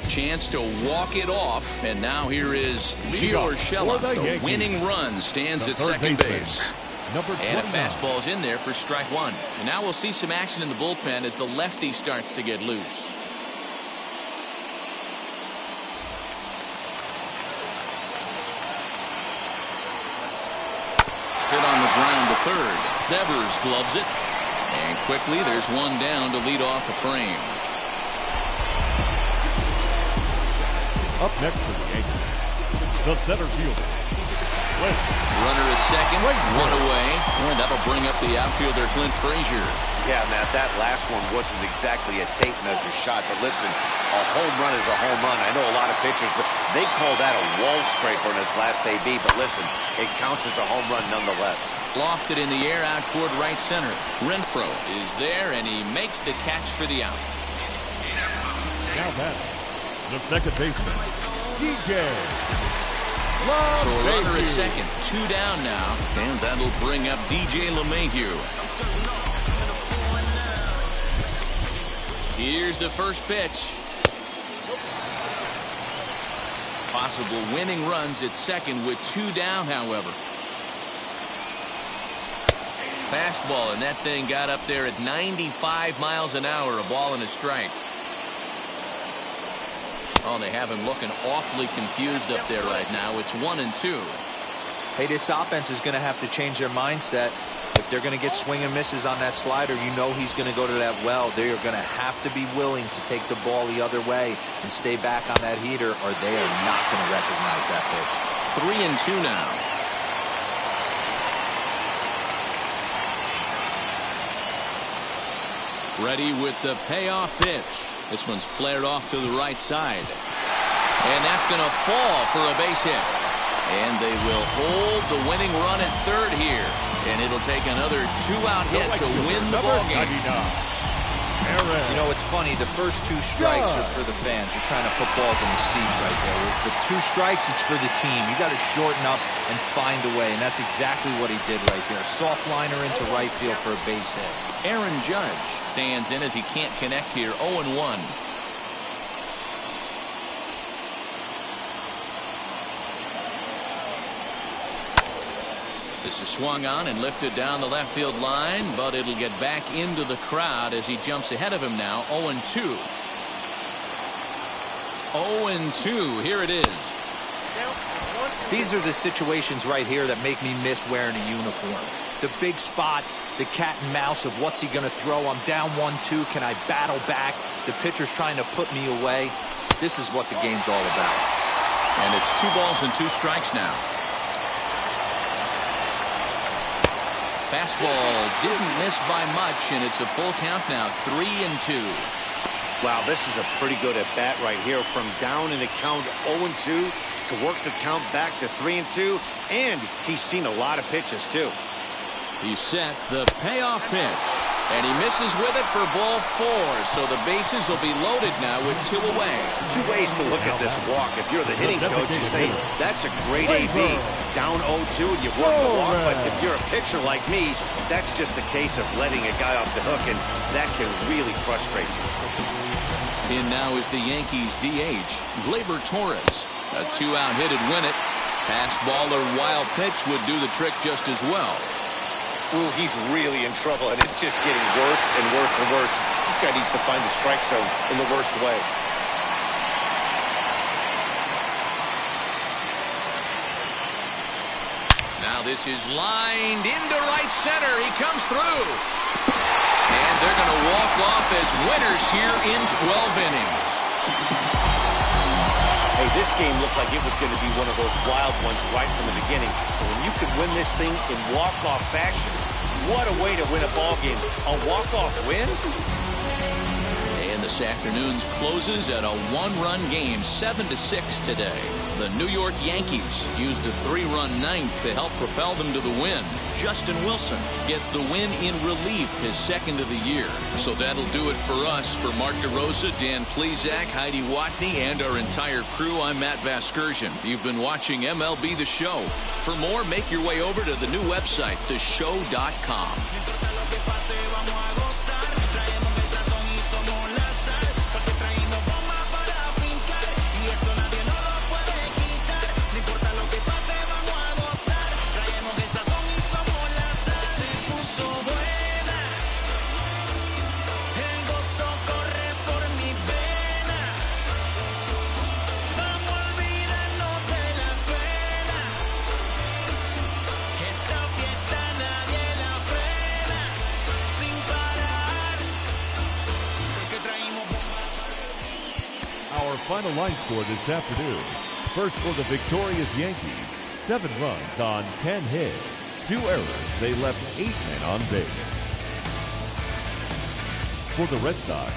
Chance to walk it off, and now here is Gio Urshela. The winning run stands at second base. And a fastball's in there for strike 1. And now we'll see some action in the bullpen as the lefty starts to get loose. Hit on the ground to third. Devers gloves it. And quickly there's one down to lead off the frame.
Up next for the Yankees, the center fielder.
Runner at second, 1 away, and that'll bring up the outfielder Clint Frazier.
Yeah, Matt, that last one wasn't exactly a tape measure shot, but listen, a home run is a home run. I know a lot of pitchers, they call that a wall scraper in his last AB, but listen, it counts as a home run nonetheless.
Lofted in the air out toward right center. Renfroe is there, and he makes the catch for the out.
Now batting, The second baseman, DJ.
So a runner at second, 2 down now, and that'll bring up DJ LeMahieu. Here's the first pitch. Possible winning runs at second with 2 down, however. Fastball, and that thing got up there at 95 miles an hour, a ball and a strike. Oh, they have him looking awfully confused up there right now. It's 1-2.
Hey, this offense is going to have to change their mindset. If they're going to get swing and misses on that slider, you know he's going to go to that well. They are going to have to be willing to take the ball the other way and stay back on that heater, or they are not going to recognize that pitch.
3-2 now. Ready with the payoff pitch. This one's flared off to the right side. And that's going to fall for a base hit. And they will hold the winning run at third here. And it'll take another 2-out hit to win the ballgame.
You know, it's funny. The first 2 strikes are for the fans. You're trying to put balls in the seats right there. The 2 strikes, it's for the team. You got to shorten up and find a way. And that's exactly what he did right there. Soft liner into right field for a base hit.
Aaron Judge stands in as he can't connect here. 0-1. This is swung on and lifted down the left field line, but it'll get back into the crowd as he jumps ahead of him now. 0-2. 0-2. Here it is.
These are the situations right here that make me miss wearing a uniform. The big spot, the cat and mouse of what's he going to throw. I'm down 1-2. Can I battle back? The pitcher's trying to put me away. This is what the game's all about.
And it's 2 balls and 2 strikes now. Fastball didn't miss by much, and it's a full count now. 3-2.
Wow, this is a pretty good at bat right here. From down in the count 0-2 to work the count back to 3-2, and he's seen a lot of pitches too.
He set the payoff pitch, and he misses with it for ball 4. So the bases will be loaded now with 2 away.
2 ways to look at this walk. If you're the hitting coach, you say that's a great AB. Down 0-2 and you work the walk. But if you're a pitcher like me, that's just a case of letting a guy off the hook, and that can really frustrate you.
In now is the Yankees DH, Gleyber Torres. A 2-out hit would win it. Fastball or wild pitch would do the trick just as well.
Ooh, he's really in trouble, and it's just getting worse and worse and worse. This guy needs to find the strike zone in the worst way.
Now this is lined into right center. He comes through. And they're going to walk off as winners here in 12 innings.
Hey, this game looked like it was going to be one of those wild ones right from the beginning. But when you can win this thing in walk-off fashion, what a way to win a ball game. A walk-off win?
And this afternoon's closes at a 1-run game, 7-6 today. The New York Yankees used a 3-run ninth to help propel them to the win. Justin Wilson gets the win in relief, his 2nd of the year. So that'll do it for us. For Mark DeRosa, Dan Plezak, Heidi Watney, and our entire crew, I'm Matt Vasgersian. You've been watching MLB The Show. For more, make your way over to the new website, theshow.com.
Final line score this afternoon. First for the victorious Yankees, 7 runs on 10 hits, 2 errors. They left 8 men on base. For the Red Sox,